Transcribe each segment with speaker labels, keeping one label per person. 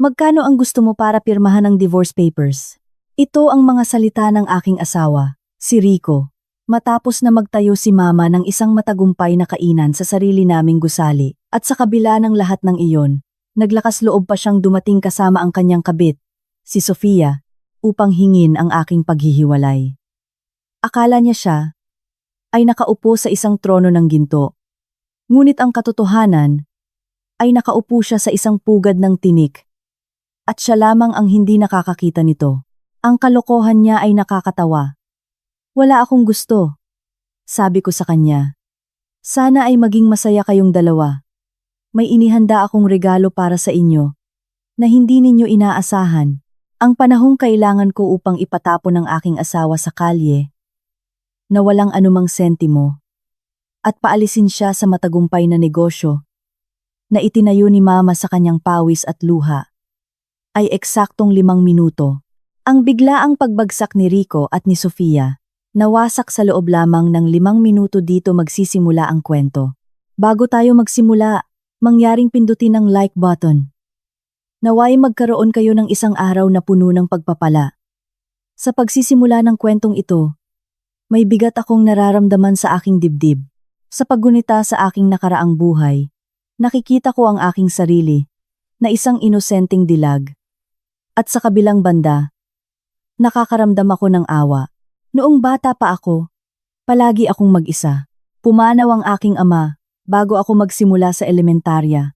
Speaker 1: Magkano ang gusto mo para pirmahan ang divorce papers? Ito ang mga salita ng aking asawa, si Rico. Matapos na magtayo si Mama ng isang matagumpay na kainan sa sarili naming gusali, at sa kabila ng lahat ng iyon, naglakas loob pa siyang dumating kasama ang kanyang kabit, si Sofia, upang hingin ang aking paghihiwalay. Akala niya siya ay nakaupo sa isang trono ng ginto. Ngunit ang katotohanan ay nakaupo siya sa isang pugad ng tinik. At siya lamang ang hindi nakakakita nito. Ang kalokohan niya ay nakakatawa. Wala akong gusto. Sabi ko sa kanya. Sana ay maging masaya kayong dalawa. May inihanda akong regalo para sa inyo na hindi ninyo inaasahan. Ang panahong kailangan ko upang ipatapon ang aking asawa sa kalye na walang anumang sentimo at paalisin siya sa matagumpay na negosyo na itinayo ni Mama sa kanyang pawis at luha ay eksaktong 5 minuto. Ang biglaang pagbagsak ni Rico at ni Sofia, nawasak sa loob lamang ng 5 minuto dito magsisimula ang kwento. Bago tayo magsimula, mangyaring pindutin ang like button. Naway magkaroon kayo ng isang araw na puno ng pagpapala. Sa pagsisimula ng kwentong ito, may bigat akong nararamdaman sa aking dibdib. Sa paggunita sa aking nakaraang buhay, nakikita ko ang aking sarili na isang inosenteng dilag. At sa kabilang banda, nakakaramdam ako ng awa. Noong bata pa ako, palagi akong mag-isa. Pumanaw ang aking ama bago ako magsimula sa elementarya.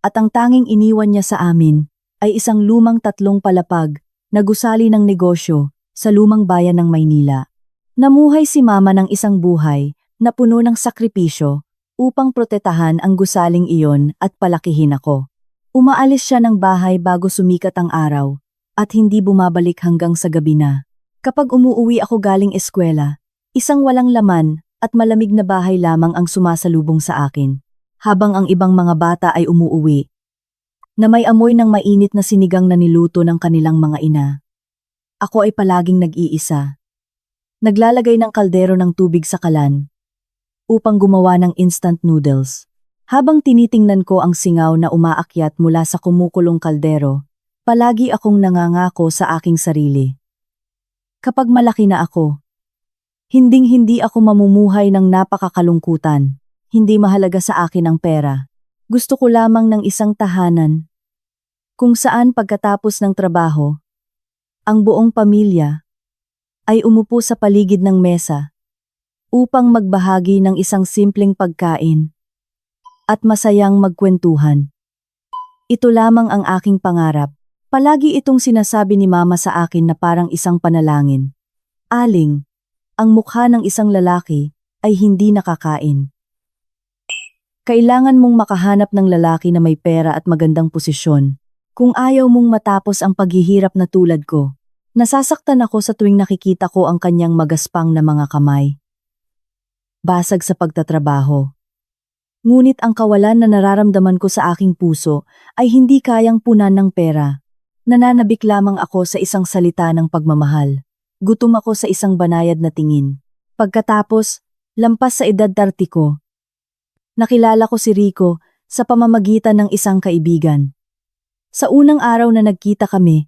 Speaker 1: At ang tanging iniwan niya sa amin ay isang lumang 3 palapag na gusali ng negosyo sa lumang bayan ng Maynila. Namuhay si Mama ng isang buhay na puno ng sakripisyo upang protetahan ang gusaling iyon at palakihin ako. Umaalis siya ng bahay bago sumikat ang araw at hindi bumabalik hanggang sa gabi na. Kapag umuuwi ako galing eskwela, isang walang laman at malamig na bahay lamang ang sumasalubong sa akin, habang ang ibang mga bata ay umuuwi na may amoy ng mainit na sinigang na niluto ng kanilang mga ina. Ako ay palaging nag-iisa. Naglalagay ng kaldero ng tubig sa kalan upang gumawa ng instant noodles. Habang tinitingnan ko ang singaw na umaakyat mula sa kumukulong kaldero, palagi akong nangangako sa aking sarili. Kapag malaki na ako, hinding-hindi ako mamumuhay ng napakakalungkutan. Hindi mahalaga sa akin ang pera. Gusto ko lamang ng isang tahanan kung saan pagkatapos ng trabaho, ang buong pamilya ay umupo sa paligid ng mesa upang magbahagi ng isang simpleng pagkain at masayang magkwentuhan. Ito lamang ang aking pangarap. Palagi itong sinasabi ni Mama sa akin na parang isang panalangin. Aling, ang mukha ng isang lalaki ay hindi nakakain. Kailangan mong makahanap ng lalaki na may pera at magandang posisyon. Kung ayaw mong matapos ang paghihirap na tulad ko, nasasaktan ako sa tuwing nakikita ko ang kanyang magaspang na mga kamay. Basag sa pagtatrabaho. Ngunit ang kawalan na nararamdaman ko sa aking puso ay hindi kayang punan ng pera. Nananabik lamang ako sa isang salita ng pagmamahal. Gutom ako sa isang banayad na tingin. Pagkatapos, lampas sa edad 30 ko. Nakilala ko si Rico sa pamamagitan ng isang kaibigan. Sa unang araw na nagkita kami,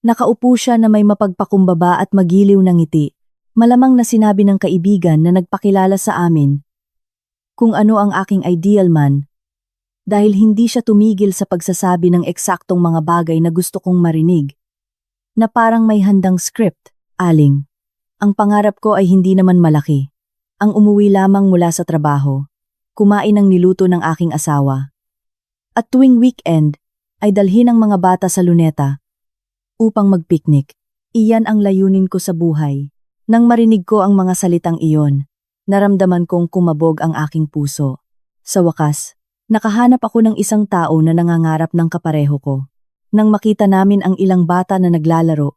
Speaker 1: nakaupo siya na may mapagpakumbaba at magiliw na ngiti. Malamang na sinabi ng kaibigan na nagpakilala sa amin kung ano ang aking ideal man. Dahil hindi siya tumigil sa pagsasabi ng eksaktong mga bagay na gusto kong marinig. Na parang may handang script. Aling, ang pangarap ko ay hindi naman malaki. Ang umuwi lamang mula sa trabaho, kumain ng niluto ng aking asawa. At tuwing weekend, ay dalhin ang mga bata sa luneta upang magpiknik. Iyan ang layunin ko sa buhay. Nang marinig ko ang mga salitang iyon, naramdaman kong kumabog ang aking puso. Sa wakas, nakahanap ako ng isang tao na nangangarap ng kapareho ko. Nang makita namin ang ilang bata na naglalaro,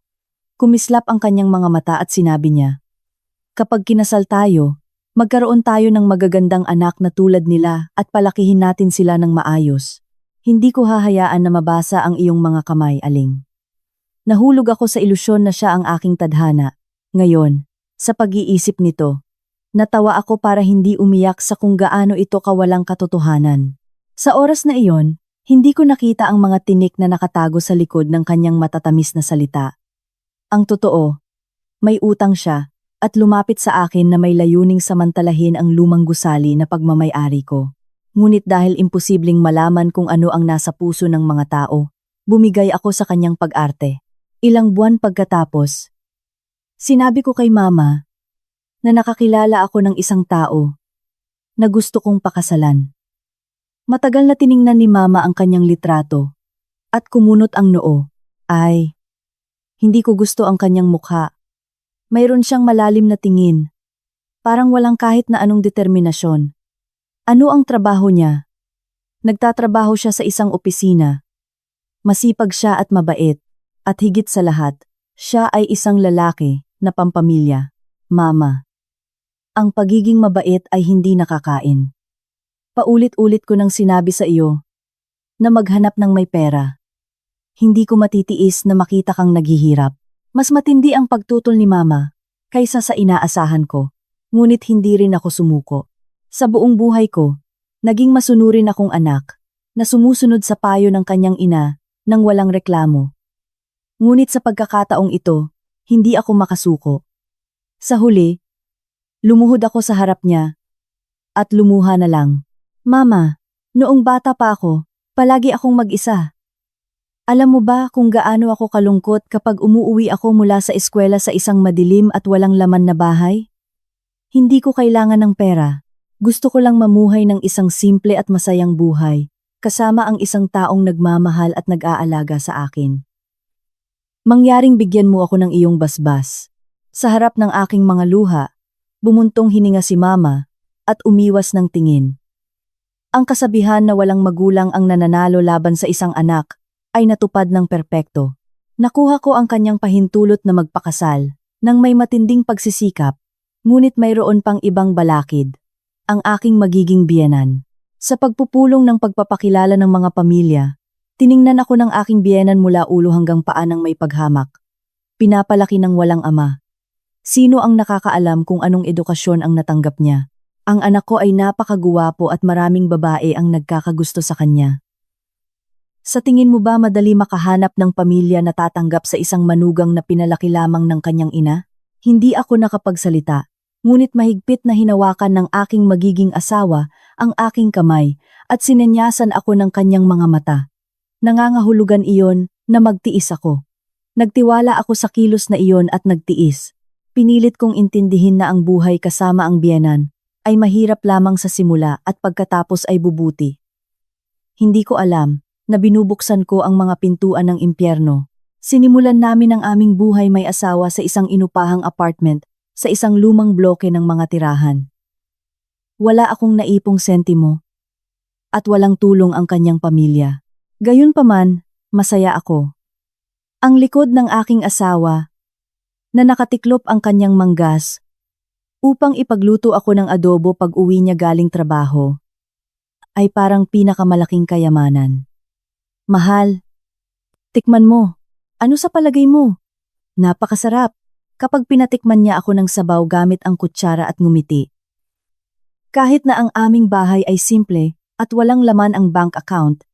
Speaker 1: kumislap ang kanyang mga mata at sinabi niya, "Kapag kinasal tayo, magkaroon tayo ng magagandang anak na tulad nila at palakihin natin sila ng maayos. Hindi ko hahayaan na mabasa ang iyong mga kamay, Aling." Nahulog ako sa ilusyon na siya ang aking tadhana. Ngayon, sa pag-iisip nito, natawa ako para hindi umiyak sa kung gaano ito kawalang katotohanan. Sa oras na iyon, Hindi ko nakita ang mga tinik na nakatago sa likod ng kanyang matatamis na salita. Ang totoo, may utang siya at lumapit sa akin na may layuning samantalahin ang lumang gusali na pagmamay-ari ko. Ngunit dahil imposibleng malaman kung ano ang nasa puso ng mga tao, bumigay ako sa kanyang pag-arte. Ilang buwan pagkatapos, sinabi ko kay Mama na nakakilala ako ng isang tao na gusto kong pakasalan. Matagal na tiningnan ni Mama ang kanyang litrato at kumunot ang noo. Ay, hindi ko gusto ang kanyang mukha. Mayroon siyang malalim na tingin. Parang walang kahit na anong determinasyon. Ano ang trabaho niya? Nagtatrabaho siya sa isang opisina. Masipag siya at mabait. At higit sa lahat, siya ay isang lalaki na pampamilya. Mama. Ang pagiging mabait ay hindi nakakain. Paulit-ulit ko nang sinabi sa iyo na maghanap ng may pera. Hindi ko matitiis na makita kang naghihirap. Mas matindi ang pagtutol ni Mama kaysa sa inaasahan ko. Ngunit hindi rin ako sumuko. Sa buong buhay ko, naging masunurin akong anak na sumusunod sa payo ng kanyang ina nang walang reklamo. Ngunit sa pagkakataong ito, hindi ako makasuko. Sa huli, lumuhod ako sa harap niya at lumuha na lang. Mama, noong bata pa ako, palagi akong mag-isa. Alam mo ba kung gaano ako kalungkot kapag umuuwi ako mula sa eskwela sa isang madilim at walang laman na bahay? Hindi ko kailangan ng pera. Gusto ko lang mamuhay ng isang simple at masayang buhay, kasama ang isang taong nagmamahal at nag-aalaga sa akin. Mangyaring bigyan mo ako ng iyong basbas. Sa harap ng aking mga luha, bumuntong hininga si Mama at umiwas ng tingin. Ang kasabihan na walang magulang ang nananalo laban sa isang anak ay natupad ng perpekto. Nakuha ko ang kanyang pahintulot na magpakasal nang may matinding pagsisikap, ngunit mayroon pang ibang balakid, ang aking magiging biyenan. Sa pagpupulong ng pagpapakilala ng mga pamilya, tiningnan ako ng aking biyenan mula ulo hanggang paa ng may paghamak. Pinapalaki ng walang ama. Sino ang nakakaalam kung anong edukasyon ang natanggap niya? Ang anak ko ay napakaguwapo at maraming babae ang nagkakagusto sa kanya. Sa tingin mo ba madali makahanap ng pamilya na tatanggap sa isang manugang na pinalaki lamang ng kanyang ina? Hindi ako nakapagsalita, ngunit mahigpit na hinawakan ng aking magiging asawa ang aking kamay at sinenyasan ako ng kanyang mga mata. Nangangahulugan iyon na magtiis ako. Nagtiwala ako sa kilos na iyon at nagtiis. Pinilit kong intindihin na ang buhay kasama ang biyenan ay mahirap lamang sa simula at pagkatapos ay bubuti. Hindi ko alam na binubuksan ko ang mga pintuan ng impyerno. Sinimulan namin ang aming buhay may asawa sa isang inupahang apartment sa isang lumang bloke ng mga tirahan. Wala akong naipong sentimo at walang tulong ang kanyang pamilya. Gayunpaman, masaya ako. Ang likod ng aking asawa na nakatiklop ang kanyang manggas upang ipagluto ako ng adobo pag uwi niya galing trabaho ay parang pinakamalaking kayamanan. Mahal, tikman mo. Ano sa palagay mo? Napakasarap. Kapag pinatikman niya ako ng sabaw gamit ang kutsara at ngumiti. Kahit na ang aming bahay ay simple at walang laman ang bank account,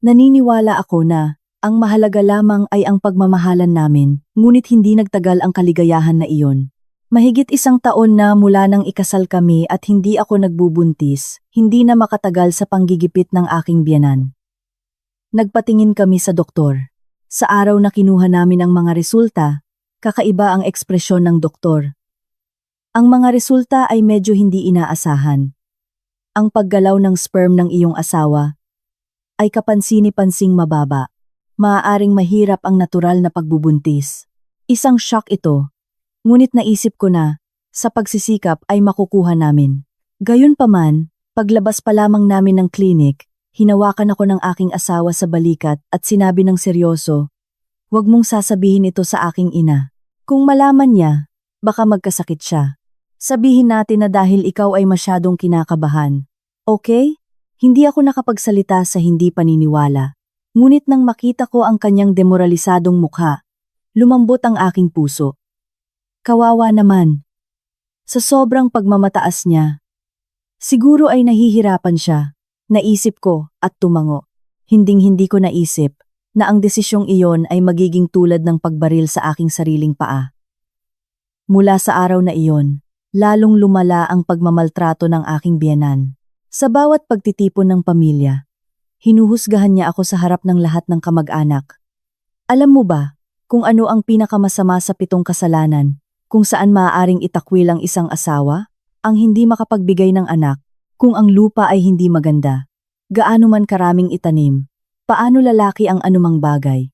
Speaker 1: naniniwala ako na ang mahalaga lamang ay ang pagmamahalan namin, ngunit hindi nagtagal ang kaligayahan na iyon. Mahigit 1 taon na mula nang ikasal kami at hindi ako nagbubuntis, hindi na makatagal sa panggigipit ng aking biyenan. Nagpatingin kami sa doktor. Sa araw na kinuha namin ang mga resulta, kakaiba ang ekspresyon ng doktor. Ang mga resulta ay medyo hindi inaasahan. Ang paggalaw ng sperm ng iyong asawa ay kapansini-pansing mababa. Maaaring mahirap ang natural na pagbubuntis. Isang shock ito. Ngunit naisip ko na, sa pagsisikap ay makukuha namin. Gayunpaman, paglabas pa lamang namin ng klinik, hinawakan ako ng aking asawa sa balikat at sinabi ng seryoso, "Huwag mong sasabihin ito sa aking ina. Kung malaman niya, baka magkasakit siya. Sabihin natin na dahil ikaw ay masyadong kinakabahan. Okay?" Hindi ako nakapagsalita sa hindi paniniwala. Ngunit nang makita ko ang kanyang demoralisadong mukha, lumambot ang aking puso. Kawawa naman. Sa sobrang pagmamataas niya, siguro ay nahihirapan siya, naisip ko at tumango. Hinding-hindi ko naisip na ang desisyong iyon ay magiging tulad ng pagbaril sa aking sariling paa. Mula sa araw na iyon, lalong lumala ang pagmamaltrato ng aking biyenan. Sa bawat pagtitipon ng pamilya, hinuhusgahan niya ako sa harap ng lahat ng kamag-anak. Alam mo ba kung ano ang pinakamasama sa 7 kasalanan, kung saan maaaring itakwil ang isang asawa? Ang hindi makapagbigay ng anak, kung ang lupa ay hindi maganda, gaano man karaming itanim, paano lalaki ang anumang bagay.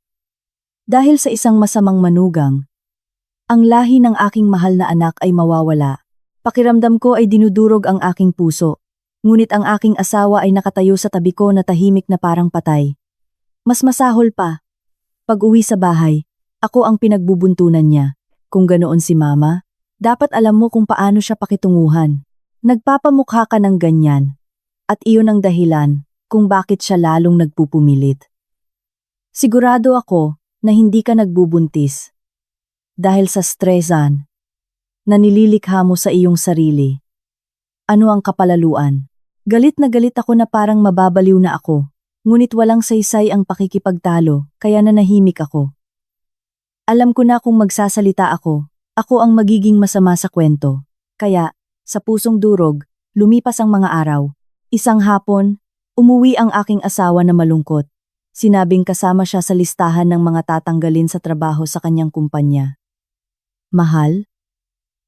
Speaker 1: Dahil sa isang masamang manugang, ang lahi ng aking mahal na anak ay mawawala. Pakiramdam ko ay dinudurog ang aking puso, ngunit ang aking asawa ay nakatayo sa tabi ko na tahimik na parang patay. Mas masahol pa, pag-uwi sa bahay, ako ang pinagbubuntunan niya. Kung ganoon si mama, dapat alam mo kung paano siya pakitunguhan. Nagpapamukha ka ng ganyan. At iyon ang dahilan kung bakit siya lalong nagpupumilit. Sigurado ako na hindi ka nagbubuntis. Dahil sa stressan na nililikha mo sa iyong sarili. Ano ang kapalaluan? Galit na galit ako na parang mababaliw na ako. Ngunit walang saysay ang pakikipagtalo, kaya nanahimik ako. Alam ko na kung magsasalita ako ang magiging masama sa kwento. Kaya, sa pusong durog, lumipas ang mga araw. Isang hapon, umuwi ang aking asawa na malungkot. Sinabing kasama siya sa listahan ng mga tatanggalin sa trabaho sa kanyang kumpanya. Mahal?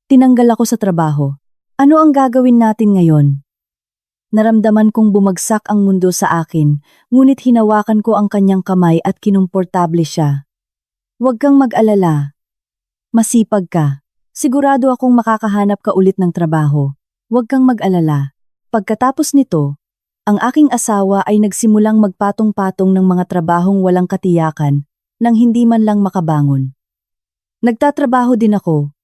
Speaker 1: Tinanggal ako sa trabaho. Ano ang gagawin natin ngayon? Naramdaman kong bumagsak ang mundo sa akin, ngunit hinawakan ko ang kanyang kamay at kinumportable siya. Huwag kang mag-alala. Masipag ka. Sigurado akong makakahanap ka ulit ng trabaho. Huwag kang mag-alala. Pagkatapos nito, ang aking asawa ay nagsimulang magpatong-patong ng mga trabahong walang katiyakan nang hindi man lang makabangon. Nagtatrabaho din ako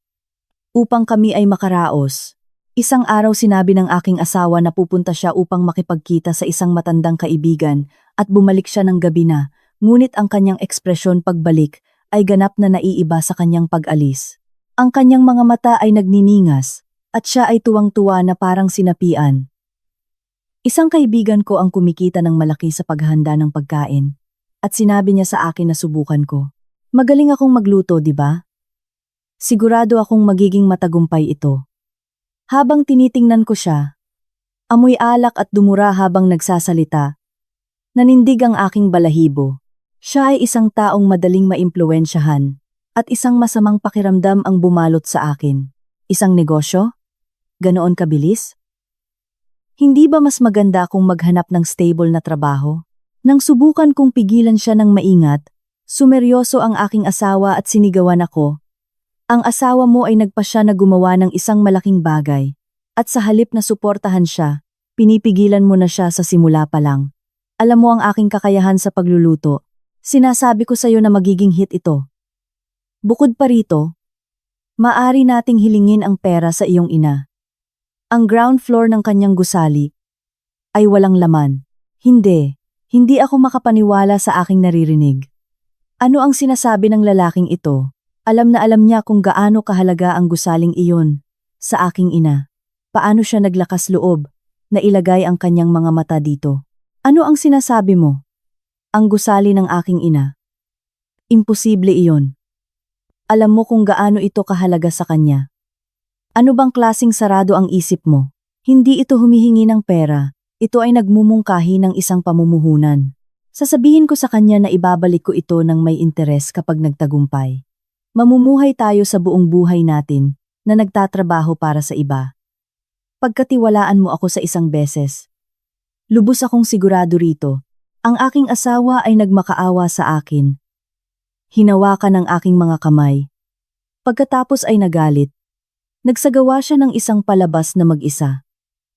Speaker 1: upang kami ay makaraos. Isang araw sinabi ng aking asawa na pupunta siya upang makipagkita sa isang matandang kaibigan at bumalik siya ng gabi na, ngunit ang kanyang ekspresyon pagbalik ay ganap na naiiba sa kanyang pag-alis. Ang kanyang mga mata ay nagniningas at siya ay tuwang-tuwa na parang sinapian. Isang kaibigan ko ang kumikita ng malaki sa paghahanda ng pagkain at sinabi niya sa akin na subukan ko. Magaling akong magluto, di ba? Sigurado akong magiging matagumpay ito. Habang tinitingnan ko siya, amoy alak at dumura habang nagsasalita. Nanindig ang aking balahibo. Siya ay isang taong madaling maimpluwensyahan at isang masamang pakiramdam ang bumalot sa akin. Isang negosyo? Ganoon kabilis? Hindi ba mas maganda kung maghanap ng stable na trabaho? Nang subukan kong pigilan siya ng maingat, sumeryoso ang aking asawa at sinigawan ako. Ang asawa mo ay nagpasya na gumawa ng isang malaking bagay, at sa halip na suportahan siya, pinipigilan mo na siya sa simula pa lang. Alam mo ang aking kakayahan sa pagluluto. Sinasabi ko sa iyo na magiging hit ito. Bukod pa rito, maaari nating hilingin ang pera sa iyong ina. Ang ground floor ng kanyang gusali ay walang laman. Hindi ako makapaniwala sa aking naririnig. Ano ang sinasabi ng lalaking ito? Alam na alam niya kung gaano kahalaga ang gusaling iyon sa aking ina. Paano siya naglakas loob na ilagay ang kanyang mga mata dito? Ano ang sinasabi mo? Ang gusali ng aking ina. Imposible iyon. Alam mo kung gaano ito kahalaga sa kanya. Ano bang klasing sarado ang isip mo? Hindi ito humihingi ng pera, ito ay nagmumungkahi ng isang pamumuhunan. Sasabihin ko sa kanya na ibabalik ko ito ng may interes kapag nagtagumpay. Mamumuhay tayo sa buong buhay natin na nagtatrabaho para sa iba. Pagkatiwalaan mo ako sa isang beses. Lubos akong sigurado rito. Ang aking asawa ay nagmakaawa sa akin. Hinawakan ang aking mga kamay. Pagkatapos ay nagalit. Nagsagawa siya ng isang palabas na mag-isa.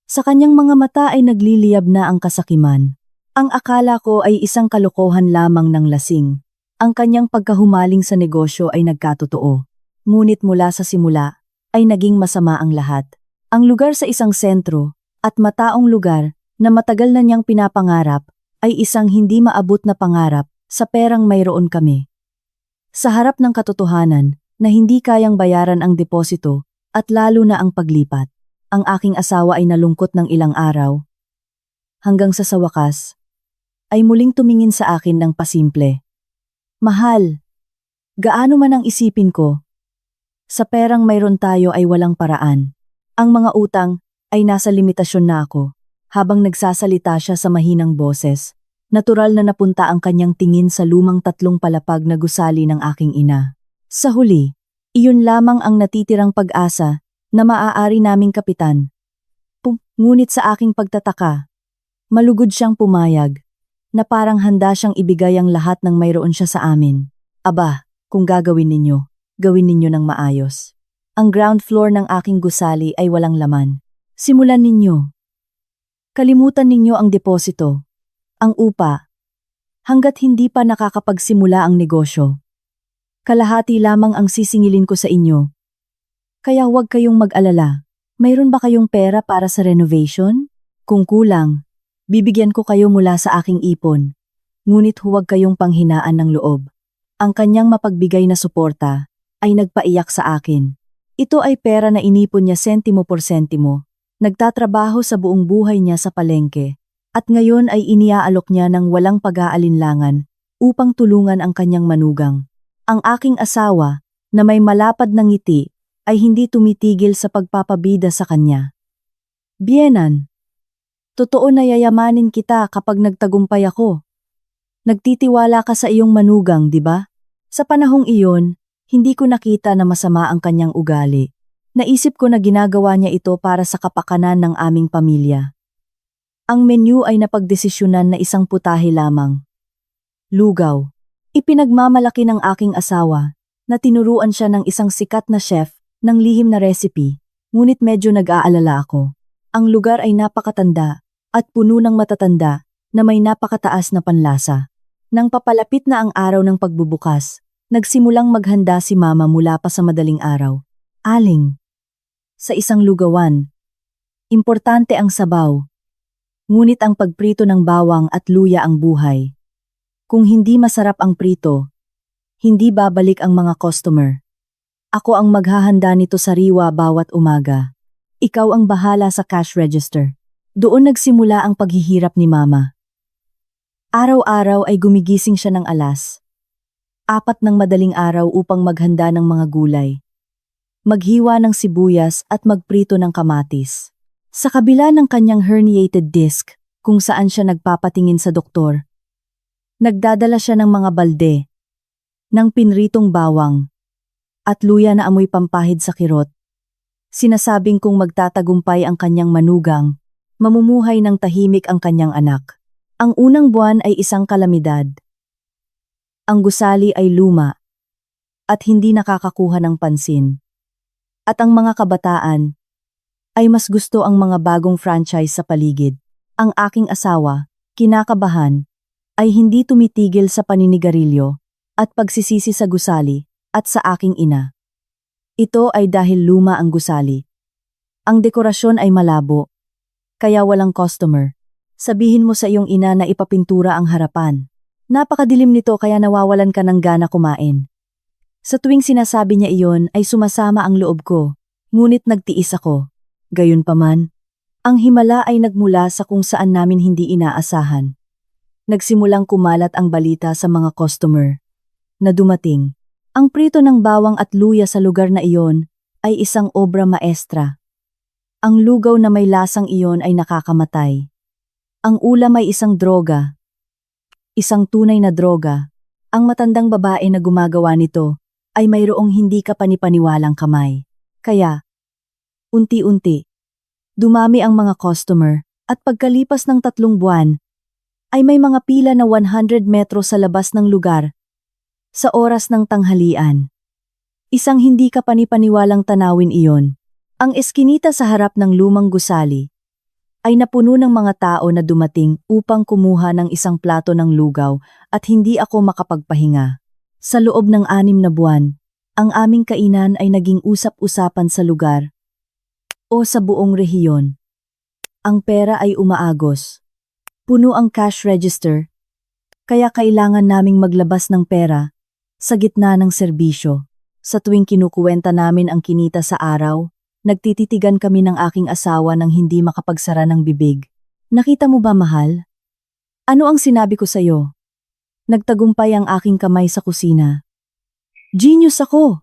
Speaker 1: Sa kanyang mga mata ay nagliliyab na ang kasakiman. Ang akala ko ay isang kalokohan lamang ng lasing. Ang kanyang pagkahumaling sa negosyo ay nagkatotoo. Ngunit mula sa simula, ay naging masama ang lahat. Ang lugar sa isang sentro, at mataong lugar, na matagal na niyang pinapangarap, ay isang hindi maabot na pangarap sa perang mayroon kami. Sa harap ng katotohanan na hindi kayang bayaran ang deposito at lalo na ang paglipat, ang aking asawa ay nalungkot ng ilang araw. Hanggang sa wakas, ay muling tumingin sa akin ng pasimple. Mahal, gaano man ang isipin ko, sa perang mayroon tayo ay walang paraan. Ang mga utang ay nasa limitasyon na ako. Habang nagsasalita siya sa mahinang boses, natural na napunta ang kanyang tingin sa lumang 3 palapag na gusali ng aking ina. Sa huli, iyon lamang ang natitirang pag-asa na maaari naming kapitan. Ngunit sa aking pagtataka, malugod siyang pumayag, na parang handa siyang ibigay ang lahat ng mayroon siya sa amin. Aba, kung gagawin ninyo ng maayos. Ang ground floor ng aking gusali ay walang laman. Simulan ninyo. Kalimutan ninyo ang deposito, ang upa, hanggat hindi pa nakakapagsimula ang negosyo. Kalahati lamang ang sisingilin ko sa inyo. Kaya huwag kayong mag-alala. Mayroon ba kayong pera para sa renovation? Kung kulang, bibigyan ko kayo mula sa aking ipon. Ngunit huwag kayong panghinaan ng loob. Ang kanyang mapagbigay na suporta ay nagpaiyak sa akin. Ito ay pera na inipon niya sentimo por sentimo. Nagtatrabaho sa buong buhay niya sa palengke, at ngayon ay iniaalok niya ng walang pag-aalinlangan upang tulungan ang kanyang manugang. Ang aking asawa, na may malapad na ngiti, ay hindi tumitigil sa pagpapabida sa kanya. Bienan, totoo na yayamanin kita kapag nagtagumpay ako. Nagtitiwala ka sa iyong manugang, di ba? Sa panahong iyon, hindi ko nakita na masama ang kanyang ugali. Naisip ko na ginagawa niya ito para sa kapakanan ng aming pamilya. Ang menu ay napagdesisyonan na isang putahe lamang. Lugaw. Ipinagmamalaki ng aking asawa na tinuruan siya ng isang sikat na chef ng lihim na recipe, ngunit medyo nag-aalala ako. Ang lugar ay napakatanda at puno ng matatanda na may napakataas na panlasa. Nang papalapit na ang araw ng pagbubukas, nagsimulang maghanda si Mama mula pa sa madaling araw. Aling. Sa isang lugawan, importante ang sabaw, ngunit ang pagprito ng bawang at luya ang buhay. Kung hindi masarap ang prito, hindi babalik ang mga customer. Ako ang maghahanda nito sariwa bawat umaga. Ikaw ang bahala sa cash register. Doon nagsimula ang paghihirap ni Mama. Araw-araw ay gumigising siya ng 4 ng madaling araw upang maghanda ng mga gulay. Maghiwa ng sibuyas at magprito ng kamatis. Sa kabila ng kanyang herniated disc, kung saan siya nagpapatingin sa doktor, nagdadala siya ng mga balde, ng pinritong bawang, at luya na amoy pampahid sa kirot. Sinasabing kung magtatagumpay ang kanyang manugang, mamumuhay ng tahimik ang kanyang anak. Ang unang buwan ay isang kalamidad. Ang gusali ay luma, at hindi nakakakuha ng pansin. At ang mga kabataan ay mas gusto ang mga bagong franchise sa paligid. Ang aking asawa, kinakabahan, ay hindi tumitigil sa paninigarilyo at pagsisisi sa gusali at sa aking ina. Ito ay dahil luma ang gusali. Ang dekorasyon ay malabo, kaya walang customer. Sabihin mo sa iyong ina na ipapintura ang harapan. Napakadilim nito kaya nawawalan ka ng gana kumain. Sa tuwing sinasabi niya iyon ay sumasama ang loob ko, ngunit nagtiis ako. Gayunpaman, ang himala ay nagmula sa kung saan namin hindi inaasahan. Nagsimulang kumalat ang balita sa mga customer na dumating. Ang prito ng bawang at luya sa lugar na iyon ay isang obra maestra. Ang lugaw na may lasang iyon ay nakakamatay. Ang ulam ay isang droga. Isang tunay na droga. Ang matandang babae na gumagawa nito ay mayroong hindi kapanipaniwalang kamay. Kaya, unti-unti, dumami ang mga customer at pagkalipas ng 3 buwan, ay may mga pila na 100 metro sa labas ng lugar sa oras ng tanghalian. Isang hindi kapanipaniwalang tanawin iyon. Ang eskinita sa harap ng lumang gusali ay napuno ng mga tao na dumating upang kumuha ng isang plato ng lugaw at hindi ako makapagpahinga. Sa loob ng 6 na buwan, ang aming kainan ay naging usap-usapan sa lugar o sa buong rehiyon. Ang pera ay umaagos. Puno ang cash register, kaya kailangan naming maglabas ng pera sa gitna ng serbisyo. Sa tuwing kinukuwenta namin ang kinita sa araw, nagtititigan kami ng aking asawa nang hindi makapagsara ng bibig. Nakita mo ba, mahal? Ano ang sinabi ko sa'yo? Nagtagumpay ang aking kamay sa kusina. Genius ako!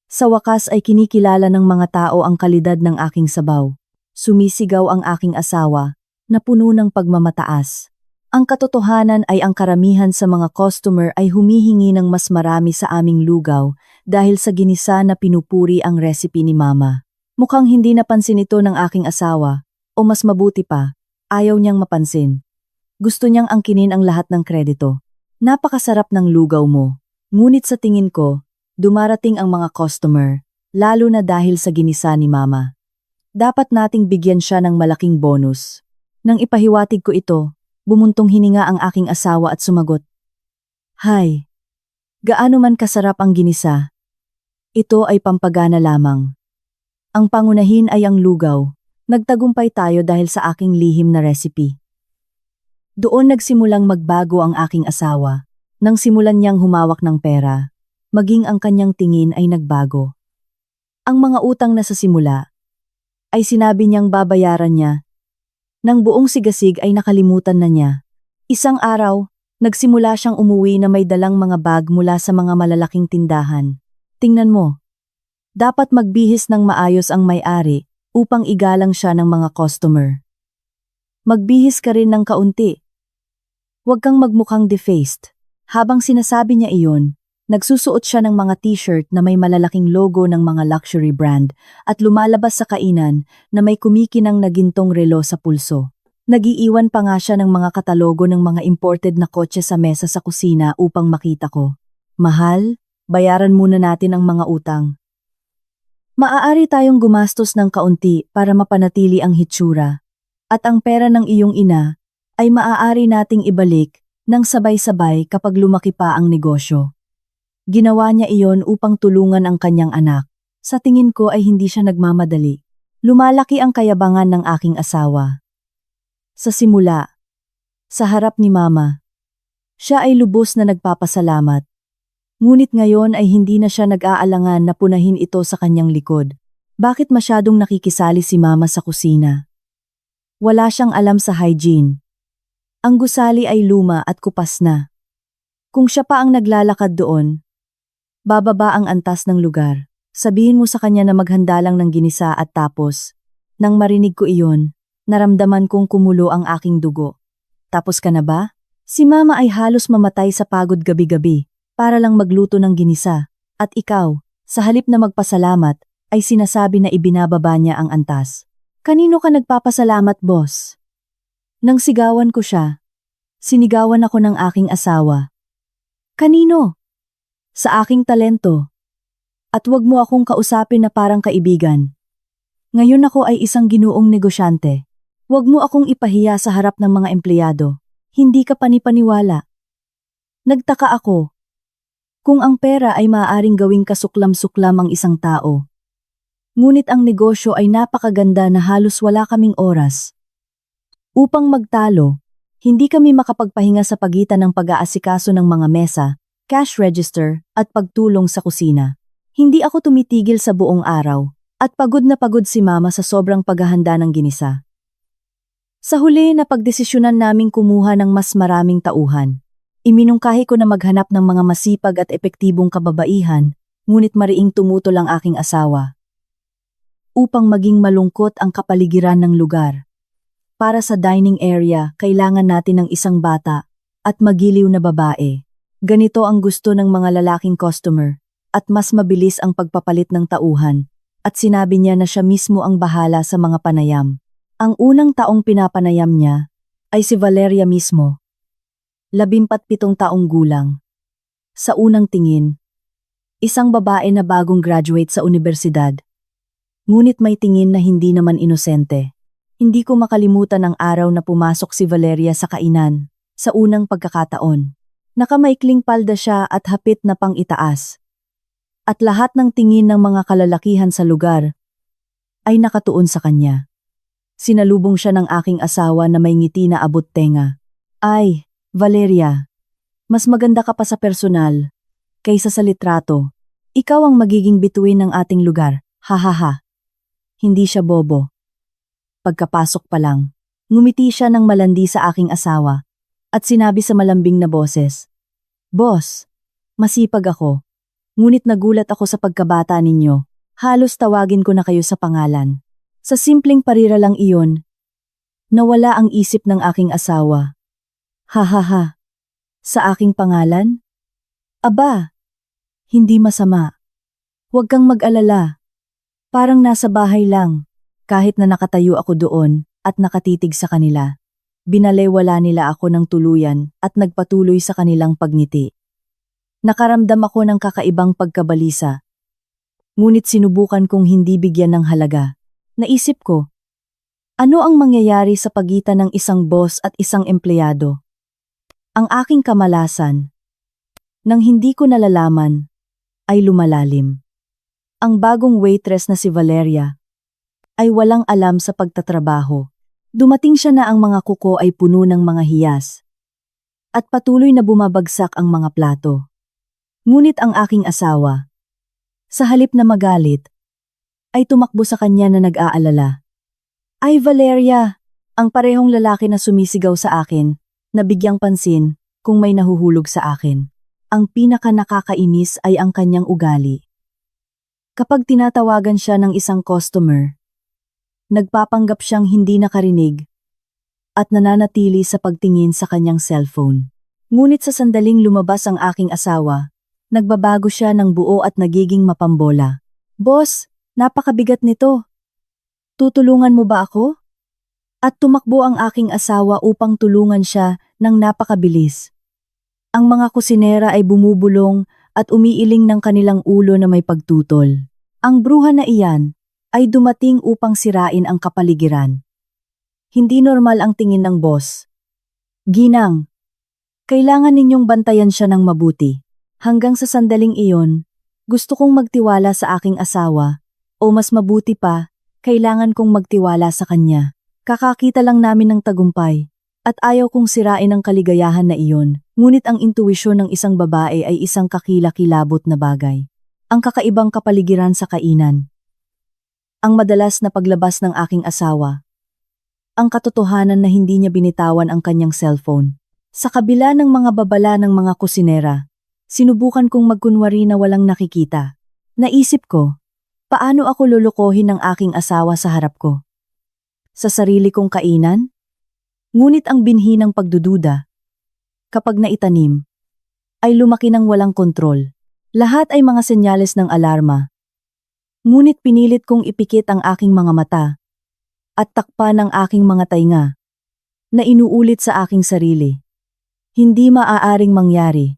Speaker 1: Sa wakas ay kinikilala ng mga tao ang kalidad ng aking sabaw. Sumisigaw ang aking asawa, na puno ng pagmamataas. Ang katotohanan ay ang karamihan sa mga customer ay humihingi ng mas marami sa aming lugaw dahil sa ginisa na pinupuri ang recipe ni Mama. Mukhang hindi napansin ito ng aking asawa, o mas mabuti pa, ayaw niyang mapansin. Gusto niyang angkinin ang lahat ng kredito. Napakasarap ng lugaw mo. Ngunit sa tingin ko, dumarating ang mga customer, lalo na dahil sa ginisa ni Mama. Dapat nating bigyan siya ng malaking bonus. Nang ipahiwatig ko ito, bumuntong hininga ang aking asawa at sumagot. Hay, gaano man kasarap ang ginisa. Ito ay pampagana lamang. Ang pangunahin ay ang lugaw. Nagtagumpay tayo dahil sa aking lihim na recipe. Doon nagsimulang magbago ang aking asawa. Nang simulan niyang humawak ng pera, maging ang kanyang tingin ay nagbago. Ang mga utang na sa simula, ay sinabi niyang babayaran niya. Nang buong sigasig ay nakalimutan na niya. Isang araw, nagsimula siyang umuwi na may dalang mga bag mula sa mga malalaking tindahan. Tingnan mo. Dapat magbihis ng maayos ang may-ari upang igalang siya ng mga customer. Magbihis ka rin ng kaunti. Huwag kang magmukhang defaced. Habang sinasabi niya iyon, nagsusuot siya ng mga t-shirt na may malalaking logo ng mga luxury brand at lumalabas sa kainan na may kumikinang na gintong relo sa pulso. Nagiiwan pa nga siya ng mga katalogo ng mga imported na kotse sa mesa sa kusina upang makita ko. Mahal, bayaran muna natin ang mga utang. Maaari tayong gumastos ng kaunti para mapanatili ang hitsura, at ang pera ng iyong ina ay maaari nating ibalik nang sabay-sabay kapag lumaki pa ang negosyo. Ginawa niya iyon upang tulungan ang kanyang anak. Sa tingin ko ay hindi siya nagmamadali. Lumalaki ang kayabangan ng aking asawa. Sa simula, sa harap ni Mama, siya ay lubos na nagpapasalamat. Ngunit ngayon ay hindi na siya nag-aalangan na punahin ito sa kanyang likod. Bakit masyadong nakikisali si Mama sa kusina? Wala siyang alam sa hygiene. Ang gusali ay luma at kupas na. Kung siya pa ang naglalakad doon, bababa ang antas ng lugar. Sabihin mo sa kanya na maghanda lang ng ginisa at tapos, nang marinig ko iyon, naramdaman kong kumulo ang aking dugo. Tapos ka na ba? Si Mama ay halos mamatay sa pagod gabi-gabi para lang magluto ng ginisa. At ikaw, sa halip na magpasalamat, ay sinasabi na ibinababa niya ang antas. Kanino ka nagpapasalamat, boss? Nang sigawan ko siya, sinigawan ako ng aking asawa. Kanino? Sa aking talento. At wag mo akong kausapin na parang kaibigan. Ngayon ako ay isang ginuong negosyante. Wag mo akong ipahiya sa harap ng mga empleyado. Hindi ka panipaniwala. Nagtaka ako. Kung ang pera ay maaaring gawing kasuklam-suklam ang isang tao. Ngunit ang negosyo ay napakaganda na halos wala kaming oras. Upang magtalo, hindi kami makapagpahinga sa pagitan ng pag-aasikaso ng mga mesa, cash register, at pagtulong sa kusina. Hindi ako tumitigil sa buong araw, at pagod na pagod si Mama sa sobrang paghahanda ng ginisa. Sa huli na pagdesisyonan naming kumuha ng mas maraming tauhan. Iminungkahi ko na maghanap ng mga masipag at epektibong kababaihan, ngunit mariing tumutol ang aking asawa. Upang maging malungkot ang kapaligiran ng lugar. Para sa dining area, kailangan natin ng isang bata at magiliw na babae. Ganito ang gusto ng mga lalaking customer at mas mabilis ang pagpapalit ng tauhan at sinabi niya na siya mismo ang bahala sa mga panayam. Ang unang taong pinapanayam niya ay si Valeria mismo. 17 taong gulang. Sa unang tingin, isang babae na bagong graduate sa universidad. Ngunit may tingin na hindi naman inosente. Hindi ko makalimutan ang araw na pumasok si Valeria sa kainan, sa unang pagkakataon. Nakamaikling palda siya at hapit na pang itaas. At lahat ng tingin ng mga kalalakihan sa lugar ay nakatuon sa kanya. Sinalubong siya ng aking asawa na may ngiti na abot tenga. Ay, Valeria, mas maganda ka pa sa personal kaysa sa litrato. Ikaw ang magiging bituin ng ating lugar, hahaha. Hindi siya bobo. Pagkapasok pa lang, ngumiti siya ng malandi sa aking asawa at sinabi sa malambing na boses, "Boss, masipag ako. Ngunit nagulat ako sa pagkabata ninyo. Halos tawagin ko na kayo sa pangalan." Sa simpleng parira lang iyon, nawala ang isip ng aking asawa. "Ha. Sa aking pangalan? Aba, hindi masama. Huwag kang mag-alala. Parang nasa bahay lang." Kahit na nakatayo ako doon at nakatitig sa kanila, binalewala nila ako ng tuluyan at nagpatuloy sa kanilang pagngiti. Nakaramdam ako ng kakaibang pagkabalisa. Ngunit sinubukan kong hindi bigyan ng halaga. Naisip ko, ano ang mangyayari sa pagitan ng isang boss at isang empleyado? Ang aking kamalasan, nang hindi ko nalalaman, ay lumalalim. Ang bagong waitress na si Valeria ay walang alam sa pagtatrabaho. Dumating siya na ang mga kuko ay puno ng mga hiyas. At patuloy na bumabagsak ang mga plato. Ngunit ang aking asawa, sa halip na magalit, ay tumakbo sa kanya na nag-aalala. "Ay Valeria," ang parehong lalaki na sumisigaw sa akin, na bigyang pansin kung may nahuhulog sa akin. Ang pinaka nakakainis ay ang kanyang ugali. Kapag tinatawagan siya ng isang customer, nagpapanggap siyang hindi nakarinig at nananatili sa pagtingin sa kanyang cellphone. Ngunit sa sandaling lumabas ang aking asawa, nagbabago siya ng buo at nagiging mapambola. "Boss, napakabigat nito. Tutulungan mo ba ako?" At tumakbo ang aking asawa upang tulungan siya ng napakabilis. Ang mga kusinera ay bumubulong at umiiling ng kanilang ulo na may pagtutol. Ang bruha na iyan ay dumating upang sirain ang kapaligiran. Hindi normal ang tingin ng boss. "Ginang, kailangan ninyong bantayan siya ng mabuti." Hanggang sa sandaling iyon, gusto kong magtiwala sa aking asawa, o mas mabuti pa, kailangan kong magtiwala sa kanya. Kakakita lang namin ng tagumpay, at ayaw kong sirain ang kaligayahan na iyon, ngunit ang intuwisyon ng isang babae ay isang kakilakilabot na bagay. Ang kakaibang kapaligiran sa kainan. Ang madalas na paglabas ng aking asawa. Ang katotohanan na hindi niya binitawan ang kanyang cellphone. Sa kabila ng mga babala ng mga kusinera, sinubukan kong magkunwari na walang nakikita. Naisip ko, paano ako lulukohin ng aking asawa sa harap ko? Sa sarili kong kainan? Ngunit ang binhi ng pagdududa, kapag naitanim, ay lumaki ng walang kontrol. Lahat ay mga senyales ng alarma. Ngunit pinilit kong ipikit ang aking mga mata at takpan ang aking mga tainga na inuulit sa aking sarili. Hindi maaaring mangyari.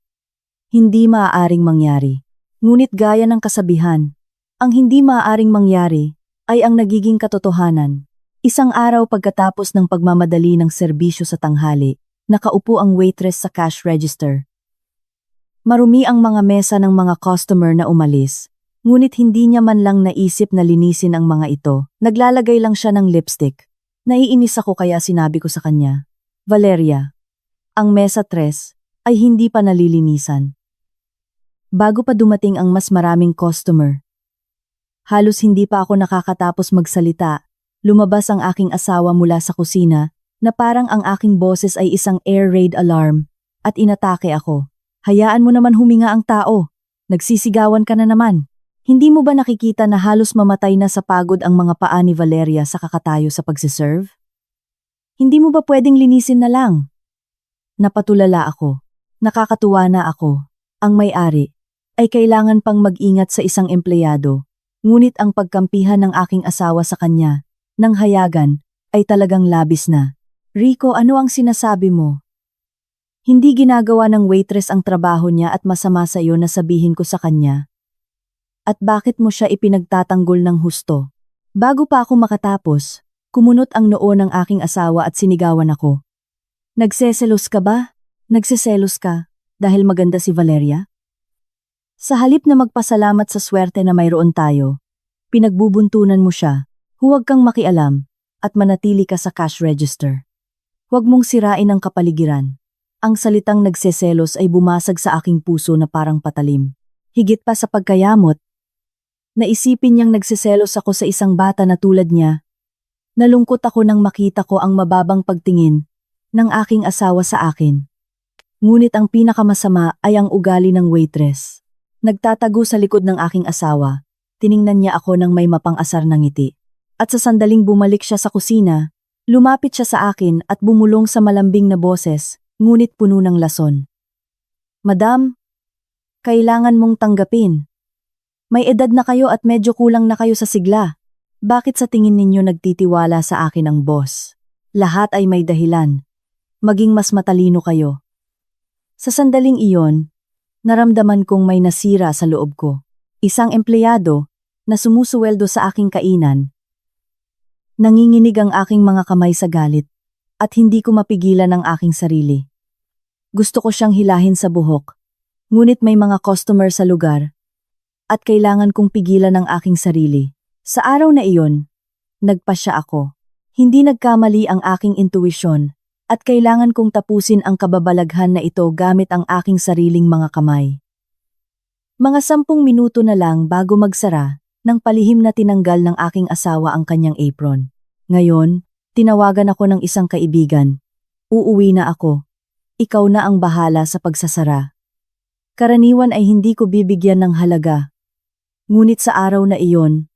Speaker 1: Hindi maaaring mangyari. Ngunit gaya ng kasabihan, ang hindi maaaring mangyari ay ang nagiging katotohanan. Isang araw pagkatapos ng pagmamadali ng serbisyo sa tanghali, nakaupo ang waitress sa cash register. Marumi ang mga mesa ng mga customer na umalis. Ngunit hindi niya man lang naisip na linisin ang mga ito. Naglalagay lang siya ng lipstick. Naiinis ako kaya sinabi ko sa kanya, "Valeria, ang mesa 3 ay hindi pa nalilinisan." Bago pa dumating ang mas maraming customer. Halos hindi pa ako nakakatapos magsalita, lumabas ang aking asawa mula sa kusina na parang ang aking boses ay isang air raid alarm at inatake ako. "Hayaan mo naman huminga ang tao. Nagsisigawan ka na naman. Hindi mo ba nakikita na halos mamatay na sa pagod ang mga paa ni Valeria sa kakatayo sa pagsiserve? Hindi mo ba pwedeng linisin na lang?" Napatulala ako. Nakakatuwa na ako. Ang may-ari ay kailangan pang mag-ingat sa isang empleyado. Ngunit ang pagkampihan ng aking asawa sa kanya, ng hayagan, ay talagang labis na. "Rico, ano ang sinasabi mo? Hindi ginagawa ng waitress ang trabaho niya at masama sa iyo na sabihin ko sa kanya. At bakit mo siya ipinagtatanggol ng husto?" Bago pa ako makatapos, kumunot ang noo ng aking asawa at sinigawan ako. "Nagseselos ka ba? Nagseselos ka dahil maganda si Valeria?" Sa halip na magpasalamat sa swerte na mayroon tayo, pinagbubuntunan mo siya. Huwag kang makialam at manatili ka sa cash register. Huwag mong sirain ang kapaligiran. Ang salitang nagseselos ay bumasag sa aking puso na parang patalim. Higit pa sa pagkayamot, naisipin niyang nagseselos ako sa isang bata na tulad niya. Nalungkot ako nang makita ko ang mababang pagtingin ng aking asawa sa akin. Ngunit ang pinakamasama ay ang ugali ng waitress. Nagtatago sa likod ng aking asawa. Tiningnan niya ako ng may mapang-asar na ngiti. At sa sandaling bumalik siya sa kusina, lumapit siya sa akin at bumulong sa malambing na boses, ngunit puno ng lason. Madam, kailangan mong tanggapin. May edad na kayo at medyo kulang na kayo sa sigla. Bakit sa tingin ninyo nagtitiwala sa akin ang boss? Lahat ay may dahilan. Maging mas matalino kayo. Sa sandaling iyon, naramdaman kong may nasira sa loob ko. Isang empleyado na sumusuweldo sa aking kainan. Nanginginig ang aking mga kamay sa galit at hindi ko mapigilan ang aking sarili. Gusto ko siyang hilahin sa buhok, ngunit may mga customer sa lugar at kailangan kong pigilan ang aking sarili. Sa araw na iyon, nagpasya ako. Hindi nagkamali ang aking intuisyon at kailangan kong tapusin ang kababalaghan na ito gamit ang aking sariling mga kamay. Mga 10 minuto na lang bago magsara, nang palihim na tinanggal ng aking asawa ang kanyang apron. Ngayon, tinawagan ako ng isang kaibigan. Uuwi na ako. Ikaw na ang bahala sa pagsasara. Karaniwan ay hindi ko bibigyan ng halaga. Ngunit sa araw na iyon,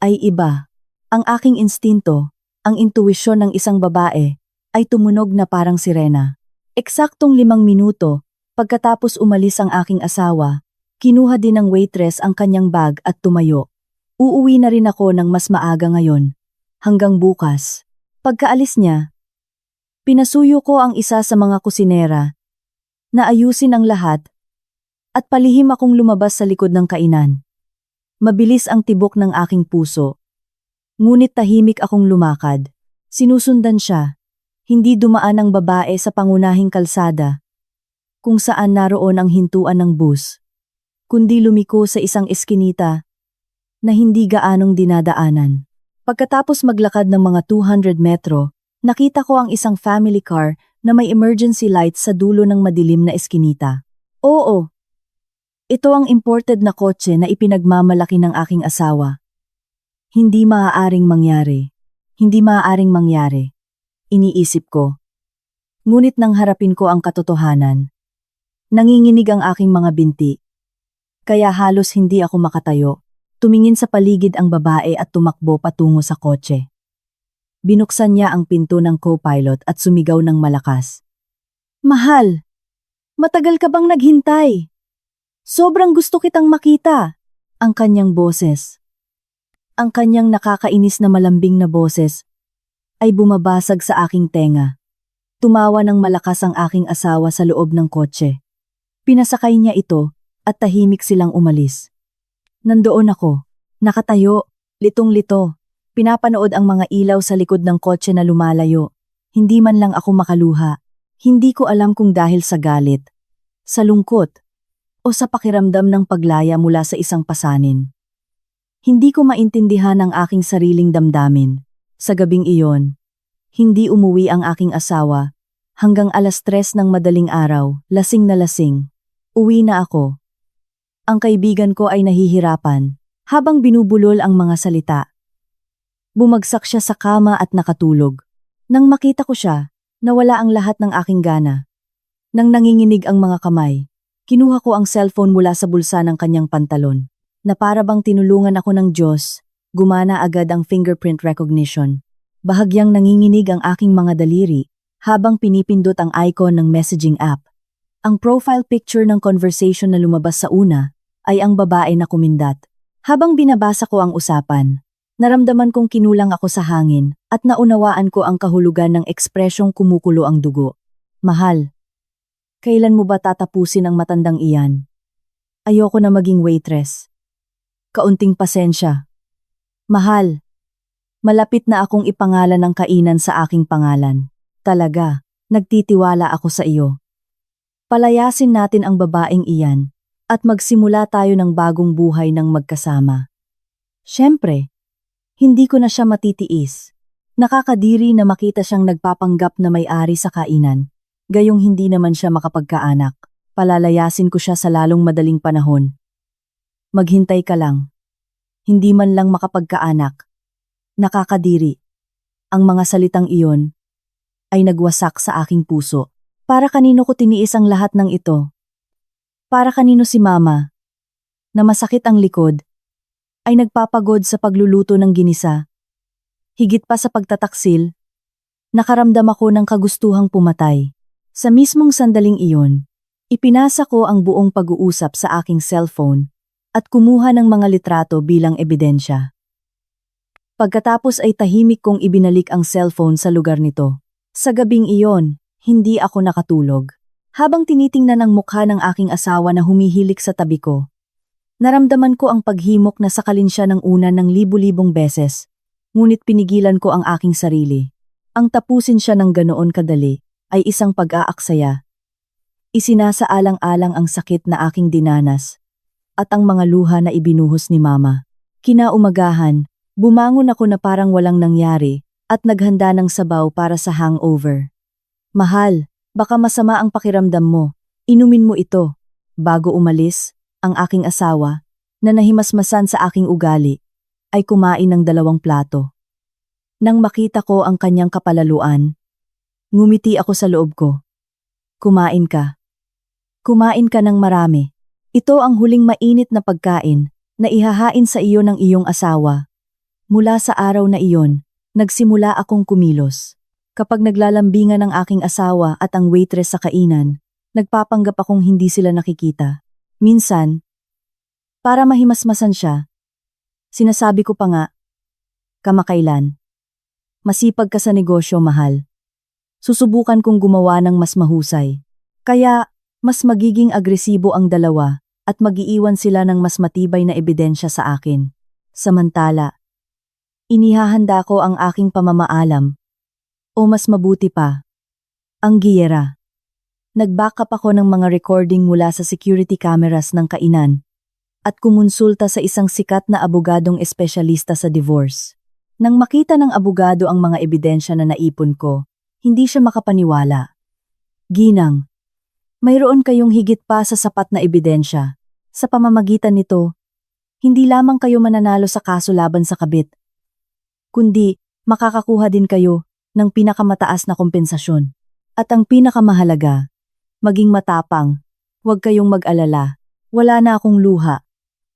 Speaker 1: ay iba. Ang aking instinto, ang intuwisyon ng isang babae, ay tumunog na parang sirena. Eksaktong 5 minuto, pagkatapos umalis ang aking asawa, kinuha din ng waitress ang kanyang bag at tumayo. Uuwi na rin ako ng mas maaga ngayon. Hanggang bukas. Pagkaalis niya, pinasuyo ko ang isa sa mga kusinera, na ayusin ang lahat, at palihim akong lumabas sa likod ng kainan. Mabilis ang tibok ng aking puso. Ngunit tahimik akong lumakad. Sinusundan siya. Hindi dumaan ang babae sa pangunahing kalsada, kung saan naroon ang hintuan ng bus, kundi lumiko sa isang eskinita na hindi gaanong dinadaanan. Pagkatapos maglakad ng mga 200 metro, nakita ko ang isang family car na may emergency light sa dulo ng madilim na eskinita. Oo, ito ang imported na kotse na ipinagmamalaki ng aking asawa. Hindi maaaring mangyari. Hindi maaaring mangyari. Iniisip ko. Ngunit nang harapin ko ang katotohanan, nanginginig ang aking mga binti. Kaya halos hindi ako makatayo. Tumingin sa paligid ang babae at tumakbo patungo sa kotse. Binuksan niya ang pinto ng co-pilot at sumigaw ng malakas. Mahal! Matagal ka bang naghintay? Sobrang gusto kitang makita! Ang kanyang boses. Ang kanyang nakakainis na malambing na boses ay bumabasag sa aking tenga. Tumawa ng malakas ang aking asawa sa loob ng kotse. Pinasakay niya ito at tahimik silang umalis. Nandoon ako, nakatayo, litong-lito, pinapanood ang mga ilaw sa likod ng kotse na lumalayo. Hindi man lang ako makaluha. Hindi ko alam kung dahil sa galit, sa lungkot, o sa pakiramdam ng paglaya mula sa isang pasanin. Hindi ko maintindihan ang aking sariling damdamin. Sa gabing iyon, hindi umuwi ang aking asawa. Hanggang 3:00 ng madaling araw, lasing na lasing. Uwi na ako. Ang kaibigan ko ay nahihirapan, habang binubulol ang mga salita. Bumagsak siya sa kama at nakatulog. Nang makita ko siya, nawala ang lahat ng aking gana. Nang nanginginig ang mga kamay, kinuha ko ang cellphone mula sa bulsa ng kanyang pantalon, na para bang tinulungan ako ng Diyos. Gumana agad ang fingerprint recognition. Bahagyang nanginginig ang aking mga daliri habang pinipindot ang icon ng messaging app. Ang profile picture ng conversation na lumabas sa una ay ang babae na kumindat. Habang binabasa ko ang usapan, naramdaman kong kinulang ako sa hangin at naunawaan ko ang kahulugan ng ekspresyong kumukulo ang dugo. Mahal, kailan mo ba tatapusin ang matandang iyan? Ayoko na maging waitress. Kaunting pasensya. Mahal, malapit na akong ipangalan ang kainan sa aking pangalan. Talaga, nagtitiwala ako sa iyo. Palayasin natin ang babaeng iyan at magsimula tayo ng bagong buhay ng magkasama. Siyempre, hindi ko na siya matitiis. Nakakadiri na makita siyang nagpapanggap na may-ari sa kainan, gayong hindi naman siya makapagkaanak. Palalayasin ko siya sa lalong madaling panahon. Maghintay ka lang. Hindi man lang makapagkaanak. Nakakadiri. Ang mga salitang iyon ay nagwasak sa aking puso. Para kanino ko tiniis ang lahat ng ito? Para kanino si Mama, na masakit ang likod, ay nagpapagod sa pagluluto ng ginisa? Higit pa sa pagtataksil, nakaramdam ako ng kagustuhang pumatay. Sa mismong sandaling iyon, ipinasa ko ang buong pag-uusap sa aking cellphone at kumuha ng mga litrato bilang ebidensya. Pagkatapos ay tahimik kong ibinalik ang cellphone sa lugar nito. Sa gabing iyon, hindi ako nakatulog. Habang tinitingnan ang mukha ng aking asawa na humihilik sa tabi ko, naramdaman ko ang paghimok na sakalin siya ng una ng libu-libong beses, ngunit pinigilan ko ang aking sarili. Ang tapusin siya ng ganoon kadali ay isang pag-aaksaya. Isinasaalang-alang ang sakit na aking dinanas at ang mga luha na ibinuhos ni Mama. Kinaumagahan, bumangon ako na parang walang nangyari at naghanda ng sabaw para sa hangover. Mahal, baka masama ang pakiramdam mo. Inumin mo ito. Bago umalis, ang aking asawa, na nahimasmasan sa aking ugali, ay kumain ng 2 plato. Nang makita ko ang kanyang kapalaluan, ngumiti ako sa loob ko. Kumain ka. Kumain ka ng marami. Ito ang huling mainit na pagkain na ihahain sa iyo ng iyong asawa. Mula sa araw na iyon, nagsimula akong kumilos. Kapag naglalambingan ang aking asawa at ang waitress sa kainan, nagpapanggap akong hindi sila nakikita. Minsan, para mahimasmasan siya, sinasabi ko pa nga, kamakailan. Masipag ka sa negosyo, mahal. Susubukan kong gumawa ng mas mahusay. Kaya, mas magiging agresibo ang dalawa at mag-iiwan sila ng mas matibay na ebidensya sa akin. Samantala, inihahanda ko ang aking pamamaalam. O mas mabuti pa, ang giyera. Nag-backup ako ng mga recording mula sa security cameras ng kainan at kumonsulta sa isang sikat na abogadong espesyalista sa divorce. Nang makita ng abogado ang mga ebidensya na naipon ko, hindi siya makapaniwala. Ginang, mayroon kayong higit pa sa sapat na ebidensya. Sa pamamagitan nito, hindi lamang kayo mananalo sa kaso laban sa kabit, kundi makakakuha din kayo ng pinakamataas na kompensasyon. At ang pinakamahalaga, maging matapang, huwag kayong mag-alala, wala na akong luha.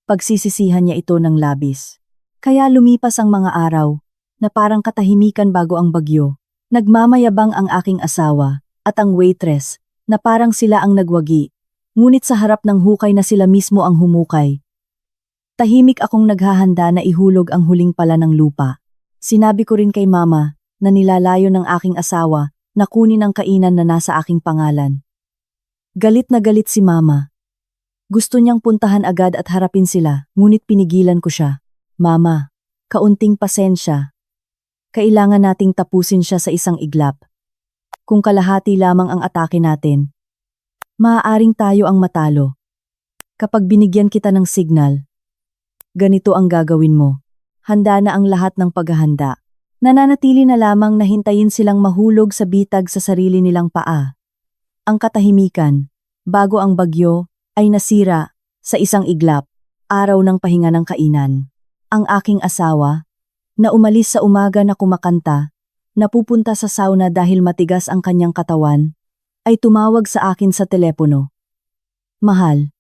Speaker 1: Pagsisisihan niya ito ng labis. Kaya lumipas ang mga araw, na parang katahimikan bago ang bagyo. Nagmamayabang ang aking asawa, at ang waitress, na parang sila ang nagwagi. Ngunit sa harap ng hukay na sila mismo ang humukay. Tahimik akong naghahanda na ihulog ang huling pala ng lupa. Sinabi ko rin kay Mama, na nilalayo ng aking asawa na kunin ang kainan na nasa aking pangalan. Galit na galit si Mama. Gusto niyang puntahan agad at harapin sila, ngunit pinigilan ko siya. Mama, kaunting pasensya. Kailangan nating tapusin siya sa isang iglap. Kung kalahati lamang ang atake natin, maaaring tayo ang matalo. Kapag binigyan kita ng signal, ganito ang gagawin mo. Handa na ang lahat ng paghahanda. Nananatili na lamang na hintayin silang mahulog sa bitag sa sarili nilang paa. Ang katahimikan, bago ang bagyo, ay nasira sa isang iglap, araw ng pahinga ng kainan. Ang aking asawa, na umalis sa umaga na kumakanta, napupunta sa sauna dahil matigas ang kanyang katawan, ay tumawag sa akin sa telepono. Mahal,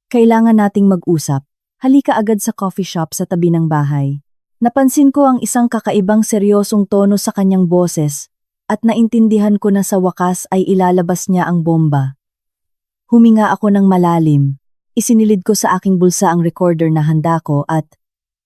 Speaker 1: kailangan nating mag-usap. Halika agad sa coffee shop sa tabi ng bahay. Napansin ko ang isang kakaibang seryosong tono sa kanyang boses at naintindihan ko na sa wakas ay ilalabas niya ang bomba. Huminga ako ng malalim, isinilid ko sa aking bulsa ang recorder na handa ko at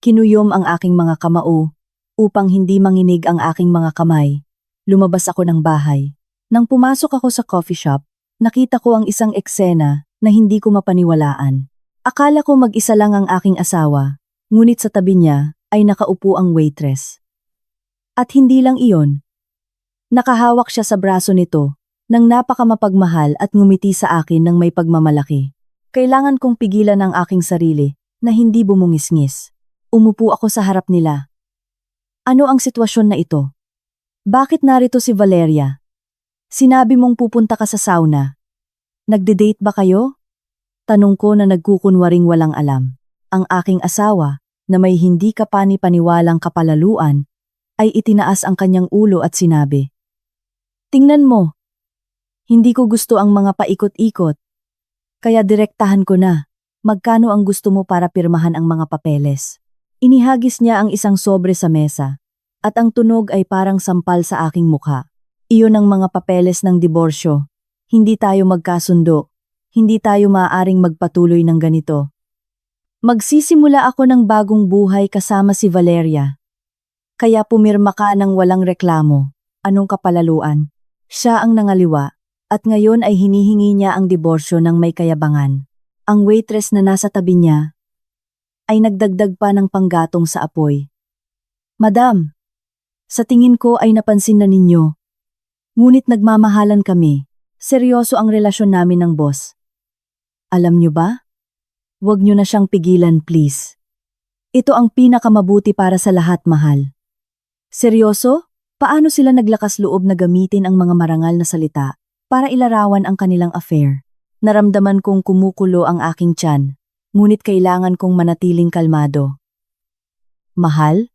Speaker 1: kinuyom ang aking mga kamao upang hindi manginig ang aking mga kamay. Lumabas ako ng bahay. Nang pumasok ako sa coffee shop, nakita ko ang isang eksena na hindi ko mapaniwalaan. Akala ko mag-isa lang ang aking asawa, ngunit sa tabi niya ay nakaupo ang waitress. At hindi lang iyon. Nakahawak siya sa braso nito, nang napakamapagmahal at ngumiti sa akin ng may pagmamalaki. Kailangan kong pigilan ang aking sarili, na hindi bumungisngis. Umupo ako sa harap nila. Ano ang sitwasyon na ito? Bakit narito si Valeria? Sinabi mong pupunta ka sa sauna. Nagde-date ba kayo? Tanong ko na nagkukunwaring walang alam. Ang aking asawa, na may hindi kapani-paniwalang kapalaluan, ay itinaas ang kanyang ulo at sinabi, Tingnan mo. Hindi ko gusto ang mga paikot-ikot. Kaya direktahan ko na. Magkano ang gusto mo para pirmahan ang mga papeles? Inihagis niya ang isang sobre sa mesa. At ang tunog ay parang sampal sa aking mukha. Iyon ang mga papeles ng diborsyo. Hindi tayo magkasundo. Hindi tayo maaaring magpatuloy ng ganito. Magsisimula ako ng bagong buhay kasama si Valeria. Kaya pumirma ka ng walang reklamo. Anong kapalaluan? Siya ang nangaliwa. At ngayon ay hinihingi niya ang diborsyo ng may kayabangan. Ang waitress na nasa tabi niya ay nagdagdag pa ng panggatong sa apoy. Madam, sa tingin ko ay napansin na ninyo. Ngunit nagmamahalan kami. Seryoso ang relasyon namin ng boss. Alam niyo ba? Huwag niyo na siyang pigilan, please. Ito ang pinakamabuti para sa lahat, mahal. Seryoso? Paano sila naglakas loob na gamitin ang mga marangal na salita para ilarawan ang kanilang affair? Naramdaman kong kumukulo ang aking tiyan, ngunit kailangan kong manatiling kalmado. Mahal?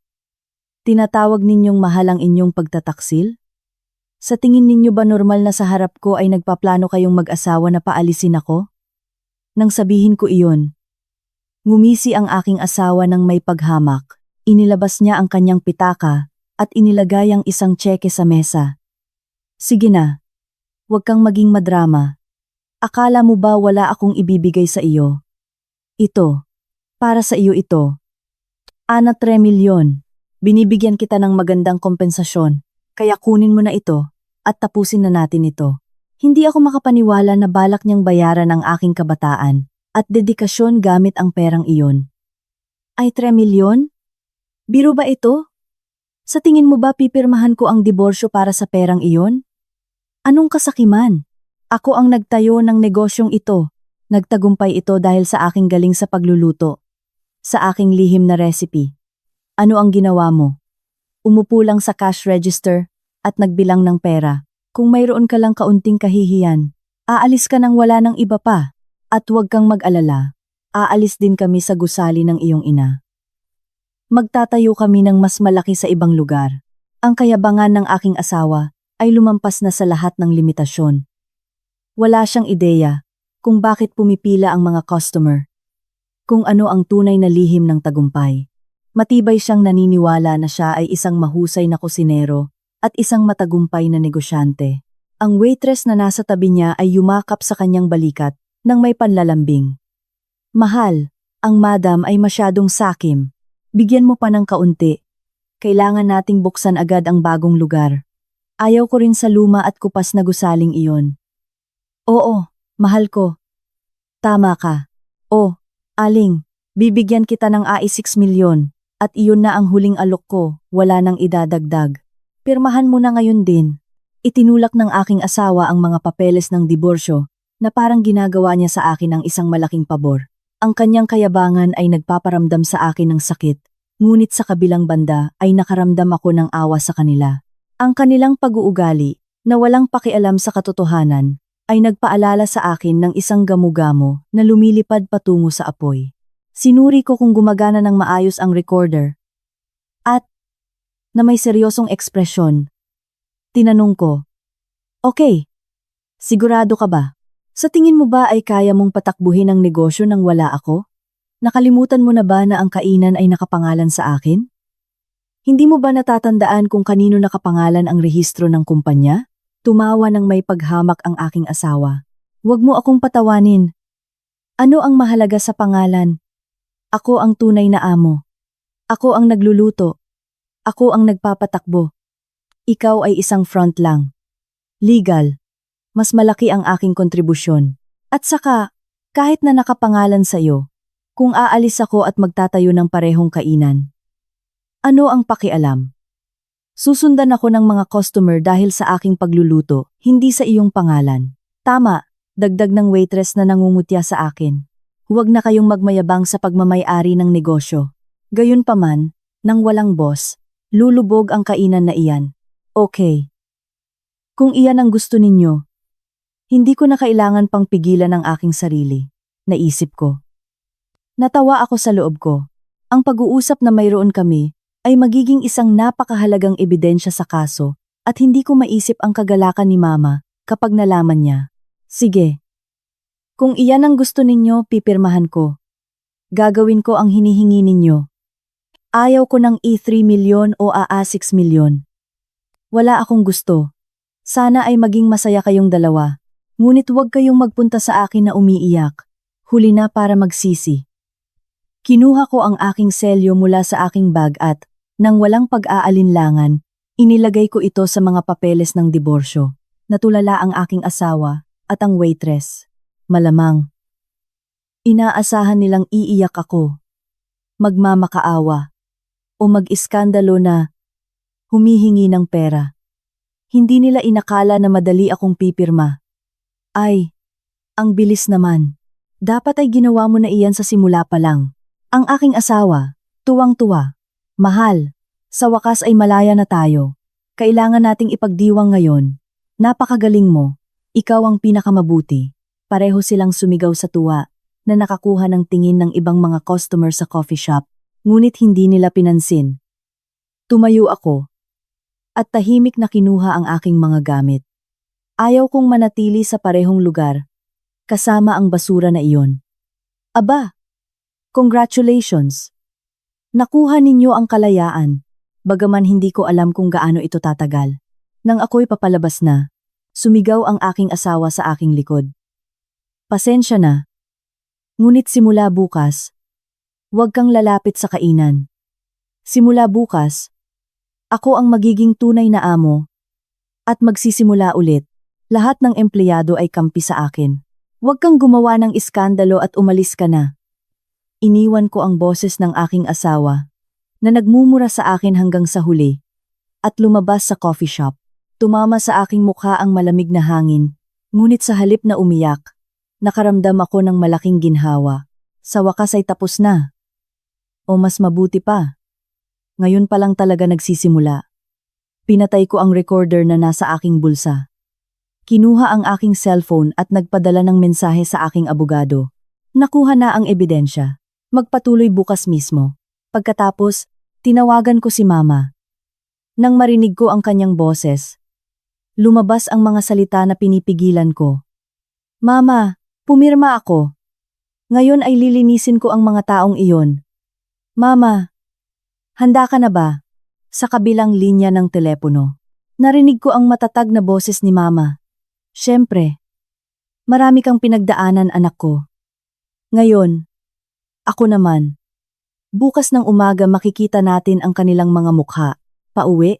Speaker 1: Tinatawag ninyong mahal ang inyong pagtataksil? Sa tingin ninyo ba normal na sa harap ko ay nagpaplano kayong mag-asawa na paalisin ako? Nang sabihin ko iyon, ngumisi ang aking asawa ng may paghamak. Inilabas niya ang kanyang pitaka at inilagay ang isang tseke sa mesa. Sige na, huwag kang maging madrama. Akala mo ba wala akong ibibigay sa iyo? Ito, para sa iyo ito. 3 milyon. Binibigyan kita ng magandang kompensasyon, kaya kunin mo na ito at tapusin na natin ito. Hindi ako makapaniwala na balak niyang bayaran ang aking kabataan at dedikasyon gamit ang perang iyon. Ay 3 milyon? Biro ba ito? Sa tingin mo ba pipirmahan ko ang diborsyo para sa perang iyon? Anong kasakiman? Ako ang nagtayo ng negosyong ito. Nagtagumpay ito dahil sa aking galing sa pagluluto. Sa aking lihim na recipe. Ano ang ginawa mo? Umupo lang sa cash register at nagbilang ng pera. Kung mayroon ka lang kaunting kahihiyan, aalis ka nang wala ng iba pa. At huwag kang mag-alala. Aalis din kami sa gusali ng iyong ina. Magtatayo kami ng mas malaki sa ibang lugar. Ang kayabangan ng aking asawa ay lumampas na sa lahat ng limitasyon. Wala siyang ideya kung bakit pumipila ang mga customer. Kung ano ang tunay na lihim ng tagumpay. Matibay siyang naniniwala na siya ay isang mahusay na kusinero at isang matagumpay na negosyante. Ang waitress na nasa tabi niya ay yumakap sa kanyang balikat nang may panlalambing. Mahal, ang madam ay masyadong sakim. Bigyan mo pa ng kaunti. Kailangan nating buksan agad ang bagong lugar. Ayaw ko rin sa luma at kupas na gusaling iyon. Oo, mahal ko. Tama ka. Oh, aling, bibigyan kita ng 6 milyon at iyon na ang huling alok ko, wala nang idadagdag. Pirmahan mo na ngayon din. Itinulak ng aking asawa ang mga papeles ng diborsyo na parang ginagawa niya sa akin ang isang malaking pabor. Ang kanyang kayabangan ay nagpaparamdam sa akin ng sakit, ngunit sa kabilang banda ay nakaramdam ako ng awa sa kanila. Ang kanilang pag-uugali, na walang pakialam sa katotohanan, ay nagpaalala sa akin ng isang gamo-gamo na lumilipad patungo sa apoy. Sinuri ko kung gumagana ng maayos ang recorder. At, na may seryosong ekspresyon. Tinanong ko, okay, sigurado ka ba? Sa tingin mo ba ay kaya mong patakbuhin ang negosyo nang wala ako? Nakalimutan mo na ba na ang kainan ay nakapangalan sa akin? Hindi mo ba natatandaan kung kanino nakapangalan ang rehistro ng kumpanya? Tumawa ng may paghamak ang aking asawa. Huwag mo akong patawanin. Ano ang mahalaga sa pangalan? Ako ang tunay na amo. Ako ang nagluluto. Ako ang nagpapatakbo. Ikaw ay isang front lang. Legal. Mas malaki ang aking kontribusyon. At saka, kahit na nakapangalan sa iyo, kung aalis ako at magtatayo ng parehong kainan. Ano ang pakialam? Susundan ako ng mga customer dahil sa aking pagluluto, hindi sa iyong pangalan. Tama, dagdag ng waitress na nangungutya sa akin. Huwag na kayong magmayabang sa pagmamay-ari ng negosyo. Gayunpaman, nang walang boss, lulubog ang kainan na iyan. Okay. Kung iyan ang gusto ninyo, hindi ko na kailangan pang pigilan ang aking sarili, naisip ko. Natawa ako sa loob ko. Ang pag-uusap na mayroon kami ay magiging isang napakahalagang ebidensya sa kaso At hindi ko maisip ang kagalakan ni Mama kapag nalaman niya. Sige. Kung iyan ang gusto ninyo, pipirmahan ko. Gagawin ko ang hinihingi ninyo. Ayaw ko ng E3 milyon o AA6 milyon. Wala akong gusto. Sana ay maging masaya kayong dalawa. Ngunit huwag kayong magpunta sa akin na umiiyak. Huli na para magsisi. Kinuha ko ang aking selyo mula sa aking bag at, nang walang pag-aalinlangan, inilagay ko ito sa mga papeles ng diborsyo. Natulala ang aking asawa at ang waitress. Malamang. Inaasahan nilang iiyak ako. Magmamakaawa. O mag-iskandalo na humihingi ng pera. Hindi nila inakala na madali akong pipirma. Ay, ang bilis naman. Dapat ay ginawa mo na iyan sa simula pa lang. Ang aking asawa, tuwang-tuwa. Mahal, sa wakas ay malaya na tayo. Kailangan nating ipagdiwang ngayon. Napakagaling mo. Ikaw ang pinakamabuti. Pareho silang sumigaw sa tuwa na nakakuha ng tingin ng ibang mga customer sa coffee shop. Ngunit hindi nila pinansin. Tumayo ako. At tahimik na kinuha ang aking mga gamit. Ayaw kong manatili sa parehong lugar. Kasama ang basura na iyon. Aba! Congratulations! Nakuha ninyo ang kalayaan. Bagaman hindi ko alam kung gaano ito tatagal. Nang ako'y papalabas na, sumigaw ang aking asawa sa aking likod. Pasensya na. Ngunit simula bukas, huwag kang lalapit sa kainan. Simula bukas, ako ang magiging tunay na amo. At magsisimula ulit, lahat ng empleyado ay kampi sa akin. Huwag kang gumawa ng iskandalo at umalis ka na. Iniwan ko ang boses ng aking asawa, na nagmumura sa akin hanggang sa huli, at lumabas sa coffee shop. Tumama sa aking mukha ang malamig na hangin, ngunit sa halip na umiyak, nakaramdam ako ng malaking ginhawa. Sa wakas ay tapos na. O mas mabuti pa. Ngayon pa lang talaga nagsisimula. Pinatay ko ang recorder na nasa aking bulsa. Kinuha ang aking cellphone at nagpadala ng mensahe sa aking abogado. Nakuha na ang ebidensya. Magpatuloy bukas mismo. Pagkatapos, tinawagan ko si Mama. Nang marinig ko ang kanyang boses, lumabas ang mga salita na pinipigilan ko. Mama, pumirma ako. Ngayon ay lilinisin ko ang mga taong iyon. Mama, handa ka na ba? Sa kabilang linya ng telepono, narinig ko ang matatag na boses ni Mama. Siyempre, marami kang pinagdaanan, anak ko. Ngayon, ako naman. Bukas ng umaga makikita natin ang kanilang mga mukha. Pauwi?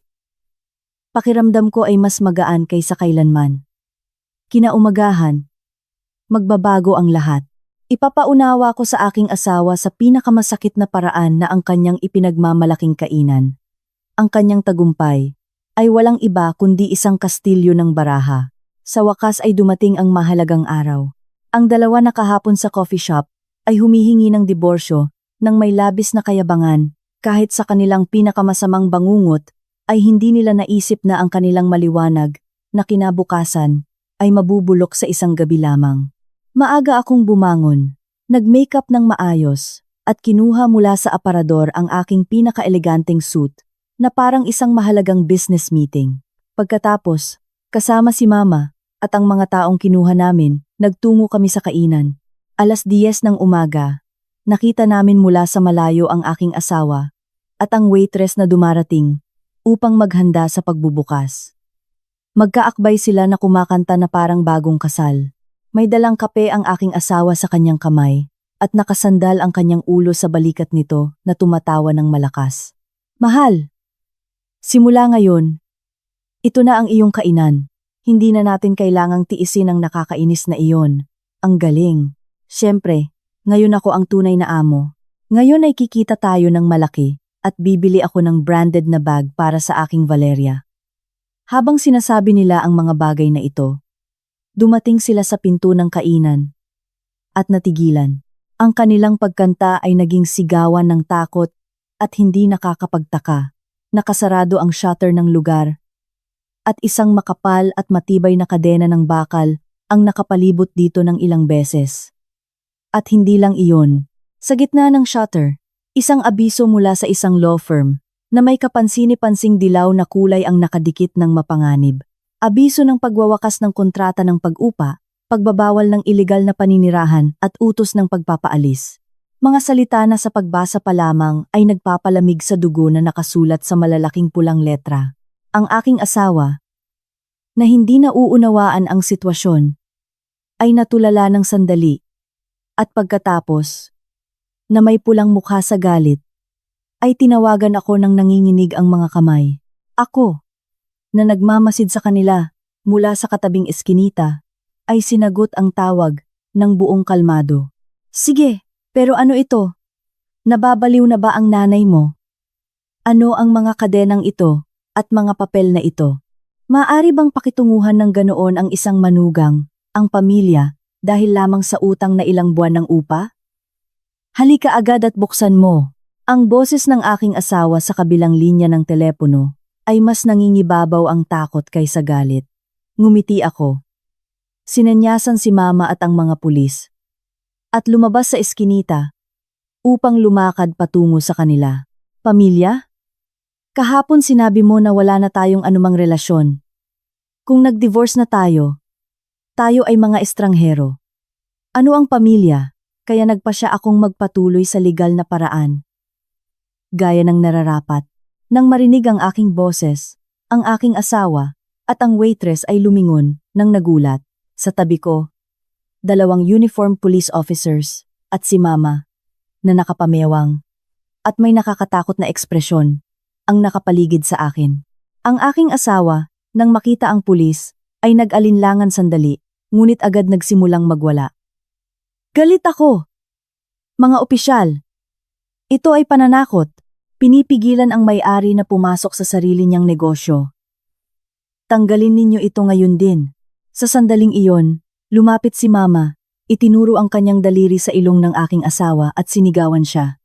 Speaker 1: Pakiramdam ko ay mas magaan kaysa kailanman. Kinaumagahan, magbabago ang lahat. Ipapaunawa ko sa aking asawa sa pinakamasakit na paraan na ang kanyang ipinagmamalaking kainan. Ang kanyang tagumpay ay walang iba kundi isang kastilyo ng baraha. Sa wakas ay dumating ang mahalagang araw. Ang dalawa na kahapon sa coffee shop ay humihingi ng diborsyo nang may labis na kayabangan. Kahit sa kanilang pinakamasamang bangungot ay hindi nila naisip na ang kanilang maliwanag na kinabukasan ay mabubulok sa isang gabi lamang. Maaga akong bumangon, nag-makeup ng maayos, at kinuha mula sa aparador ang aking pinaka-eleganteng suit na parang isang mahalagang business meeting. Pagkatapos, kasama si Mama at ang mga taong kinuha namin, nagtungo kami sa kainan. 10:00 ng umaga, nakita namin mula sa malayo ang aking asawa at ang waitress na dumarating upang maghanda sa pagbubukas. Magkaakbay sila na kumakanta na parang bagong kasal. May dalang kape ang aking asawa sa kanyang kamay at nakasandal ang kanyang ulo sa balikat nito na tumatawa ng malakas. Mahal! Simula ngayon, ito na ang iyong kainan. Hindi na natin kailangang tiisin ang nakakainis na iyon. Ang galing. Siyempre, ngayon ako ang tunay na amo. Ngayon ay kikita tayo ng malaki at bibili ako ng branded na bag para sa aking Valeria. Habang sinasabi nila ang mga bagay na ito, dumating sila sa pinto ng kainan at natigilan. Ang kanilang pagkanta ay naging sigawan ng takot at hindi nakakapagtaka. Nakasarado ang shutter ng lugar at isang makapal at matibay na kadena ng bakal ang nakapalibot dito ng ilang beses. At hindi lang iyon. Sa gitna ng shutter, isang abiso mula sa isang law firm na may kapansini-pansing dilaw na kulay ang nakadikit ng mapanganib. Abiso ng pagwawakas ng kontrata ng pag-upa, pagbabawal ng ilegal na paninirahan at utos ng pagpapaalis. Mga salita na sa pagbasa pa lamang ay nagpapalamig sa dugo na nakasulat sa malalaking pulang letra. Ang aking asawa, na hindi nauunawaan ang sitwasyon, ay natulala ng sandali. At pagkatapos, na may pulang mukha sa galit, ay tinawagan ako ng nanginginig ang mga kamay. Ako, na nagmamasid sa kanila mula sa katabing eskinita, ay sinagot ang tawag ng buong kalmado. Sige, pero ano ito? Nababaliw na ba ang nanay mo? Ano ang mga kadenang ito at mga papel na ito? Maaari bang pakitunguhan ng ganoon ang isang manugang, ang pamilya, dahil lamang sa utang na ilang buwan ng upa? Halika agad at buksan mo. Ang boses ng aking asawa sa kabilang linya ng telepono ay mas nangingibabaw ang takot kaysa galit. Ngumiti ako. Sinanyasan si mama at ang mga pulis. At lumabas sa eskinita upang lumakad patungo sa kanila. Pamilya? Kahapon sinabi mo na wala na tayong anumang relasyon. Kung nag-divorce na tayo ay mga estranghero. Ano ang pamilya? Kaya nagpasya akong magpatuloy sa legal na paraan. Gaya ng nararapat. Nang marinig ang aking boses, ang aking asawa at ang waitress ay lumingon nang nagulat. Sa tabi ko, 2 uniformed police officers at si mama na nakapamewang at may nakakatakot na ekspresyon ang nakapaligid sa akin. Ang aking asawa, nang makita ang pulis, ay nag-alinlangan sandali, ngunit agad nagsimulang magwala. Galit ako! Mga opisyal, ito ay pananakot. Pinipigilan ang may-ari na pumasok sa sarili niyang negosyo. Tanggalin ninyo ito ngayon din. Sa sandaling iyon, lumapit si mama, itinuro ang kanyang daliri sa ilong ng aking asawa at sinigawan siya.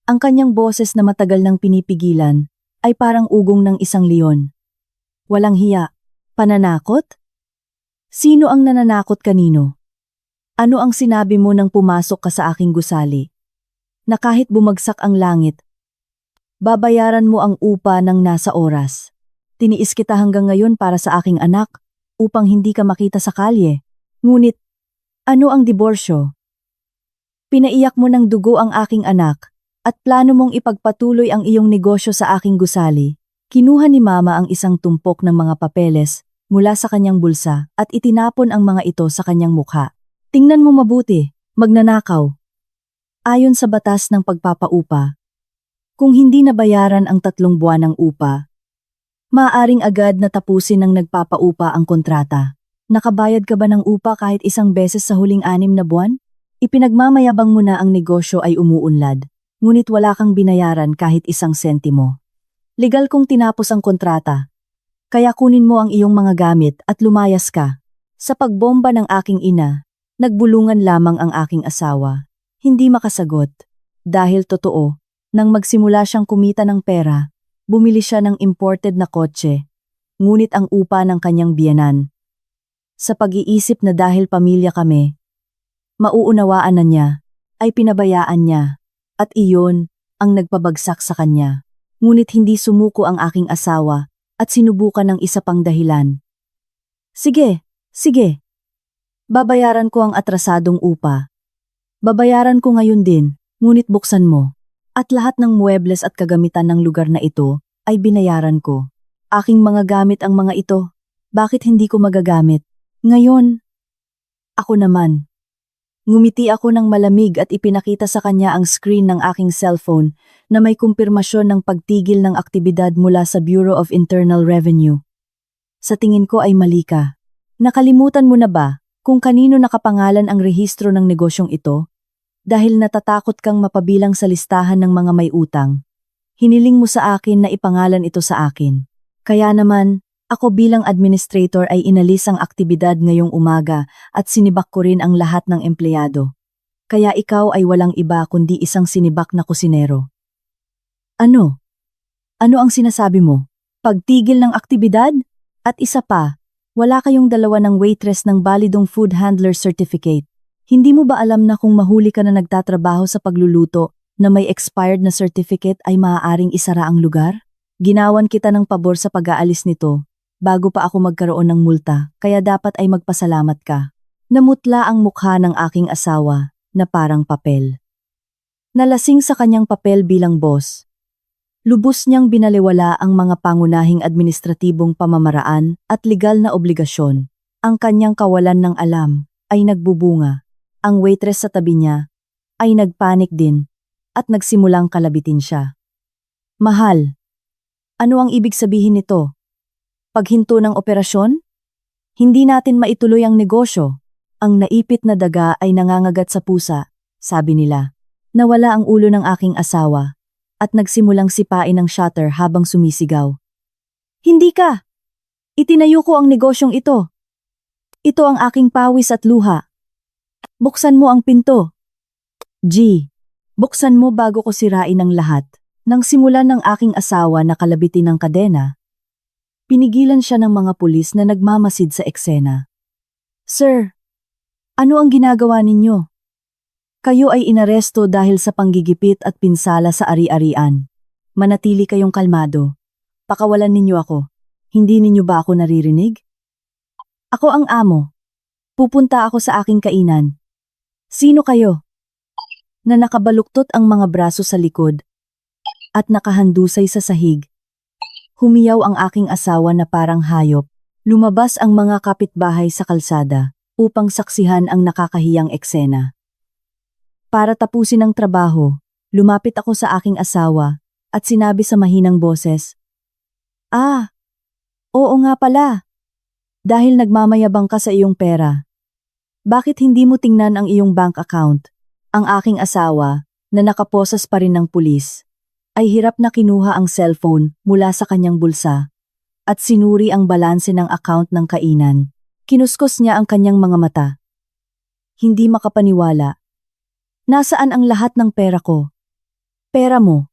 Speaker 1: Ang kanyang boses na matagal nang pinipigilan ay parang ugong ng isang leon. Walang hiya. Pananakot? Sino ang nananakot kanino? Ano ang sinabi mo nang pumasok ka sa aking gusali? Na kahit bumagsak ang langit, babayaran mo ang upa ng nasa oras. Tiniis kita hanggang ngayon para sa aking anak, upang hindi ka makita sa kalye. Ngunit, ano ang diborsyo? Pinaiyak mo ng dugo ang aking anak, at plano mong ipagpatuloy ang iyong negosyo sa aking gusali. Kinuha ni mama ang isang tumpok ng mga papeles mula sa kanyang bulsa at itinapon ang mga ito sa kanyang mukha. Tingnan mo mabuti, magnanakaw. Ayon sa batas ng pagpapaupa, kung hindi nabayaran ang 3 buwan ng upa, maaaring agad na tapusin ng nagpapaupa ang kontrata. Nakabayad ka ba ng upa kahit isang beses sa huling 6 na buwan? Ipinagmamayabang mo na ang negosyo ay umuunlad, ngunit wala kang binayaran kahit 1 sentimo. Legal kong tinapos ang kontrata, kaya kunin mo ang iyong mga gamit at lumayas ka. Sa pagbomba ng aking ina, nagbulungan lamang ang aking asawa. Hindi makasagot. Dahil totoo, nang magsimula siyang kumita ng pera, bumili siya ng imported na kotse, ngunit ang upa ng kanyang biyenan. Sa pag-iisip na dahil pamilya kami, mauunawaan na niya, ay pinabayaan niya, at iyon ang nagpabagsak sa kanya. Ngunit hindi sumuko ang aking asawa at sinubukan ng isa pang dahilan. Sige. Babayaran ko ang atrasadong upa. Babayaran ko ngayon din, ngunit buksan mo. At lahat ng muebles at kagamitan ng lugar na ito ay binayaran ko. Aking mga gamit ang mga ito. Bakit hindi ko magagamit? Ngayon, ako naman. Ngumiti ako ng malamig at ipinakita sa kanya ang screen ng aking cellphone na may kumpirmasyon ng pagtigil ng aktibidad mula sa Bureau of Internal Revenue. Sa tingin ko ay mali ka. Nakalimutan mo na ba kung kanino nakapangalan ang rehistro ng negosyong ito? Dahil natatakot kang mapabilang sa listahan ng mga may utang. Hiniling mo sa akin na ipangalan ito sa akin. Kaya naman, ako bilang administrator ay inalis ang aktibidad ngayong umaga at sinibak ko rin ang lahat ng empleyado. Kaya ikaw ay walang iba kundi isang sinibak na kusinero. Ano? Ano ang sinasabi mo? Pagtigil ng aktibidad? At isa pa, wala kayong dalawa ng waitress ng balidong food handler certificate. Hindi mo ba alam na kung mahuli ka na nagtatrabaho sa pagluluto, na may expired na certificate ay maaaring isara ang lugar? Ginawan kita ng pabor sa pag-aalis nito bago pa ako magkaroon ng multa, kaya dapat ay magpasalamat ka. Namutla ang mukha ng aking asawa na parang papel. Nalasing sa kanyang papel bilang boss. Lubos niyang binaliwala ang mga pangunahing administratibong pamamaraan at legal na obligasyon. Ang kanyang kawalan ng alam ay nagbubunga. Ang waitress sa tabi niya ay nagpanik din at nagsimulang kalabitin siya. Mahal, ano ang ibig sabihin nito? Paghinto ng operasyon? Hindi natin maituloy ang negosyo. Ang naipit na daga ay nangangagat sa pusa, sabi nila. Nawala ang ulo ng aking asawa at nagsimulang sipain ang shutter habang sumisigaw. Hindi ka! Itinayo ko ang negosyong ito. Ito ang aking pawis at luha. Buksan mo ang pinto. G. Buksan mo bago ko sirain ang lahat. Nang simulan ng aking asawa na kalabitin ng kadena, pinigilan siya ng mga pulis na nagmamasid sa eksena. Sir, ano ang ginagawa ninyo? Kayo ay inaresto dahil sa panggigipit at pinsala sa ari-arian. Manatili kayong kalmado. Pakawalan ninyo ako. Hindi ninyo ba ako naririnig? Ako ang amo. Pupunta ako sa aking kainan. Sino kayo? Na nakabaluktot ang mga braso sa likod at nakahandusay sa sahig. Humiyaw ang aking asawa na parang hayop. Lumabas ang mga kapitbahay sa kalsada upang saksihan ang nakakahiyang eksena. Para tapusin ang trabaho, lumapit ako sa aking asawa at sinabi sa mahinang boses, oo nga pala. Dahil nagmamayabang ka sa iyong pera. Bakit hindi mo tingnan ang iyong bank account? Ang aking asawa, na nakaposas pa rin ng pulis, ay hirap na kinuha ang cellphone mula sa kanyang bulsa at sinuri ang balanse ng account ng kainan. Kinuskos niya ang kanyang mga mata. Hindi makapaniwala. Nasaan ang lahat ng pera ko? Pera mo.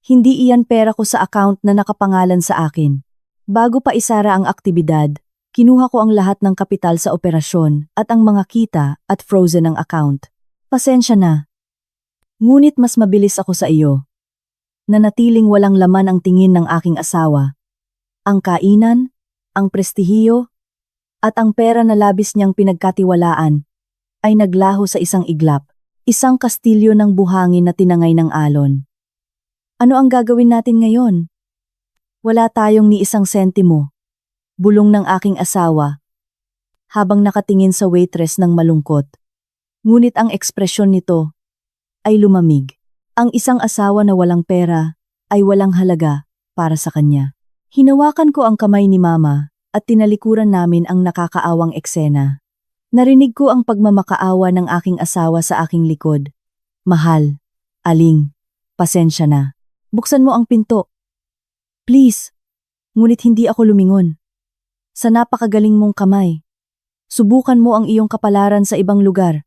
Speaker 1: Hindi iyan pera ko sa account na nakapangalan sa akin. Bago pa isara ang aktibidad, kinuha ko ang lahat ng kapital sa operasyon at ang mga kita at frozen ang account. Pasensya na. Ngunit mas mabilis ako sa iyo. Nanatiling walang laman ang tingin ng aking asawa. Ang kainan, ang prestihiyo, at ang pera na labis niyang pinagkatiwalaan ay naglaho sa isang iglap. Isang kastilyo ng buhangin na tinangay ng alon. Ano ang gagawin natin ngayon? Wala tayong ni isang sentimo. Bulong ng aking asawa, habang nakatingin sa waitress ng malungkot. Ngunit ang ekspresyon nito ay lumamig. Ang isang asawa na walang pera ay walang halaga para sa kanya. Hinawakan ko ang kamay ni Mama at tinalikuran namin ang nakakaawang eksena. Narinig ko ang pagmamakaawa ng aking asawa sa aking likod. Mahal, Aling, pasensya na. Buksan mo ang pinto. Please. Ngunit hindi ako lumingon. Sa napakagaling mong kamay. Subukan mo ang iyong kapalaran sa ibang lugar.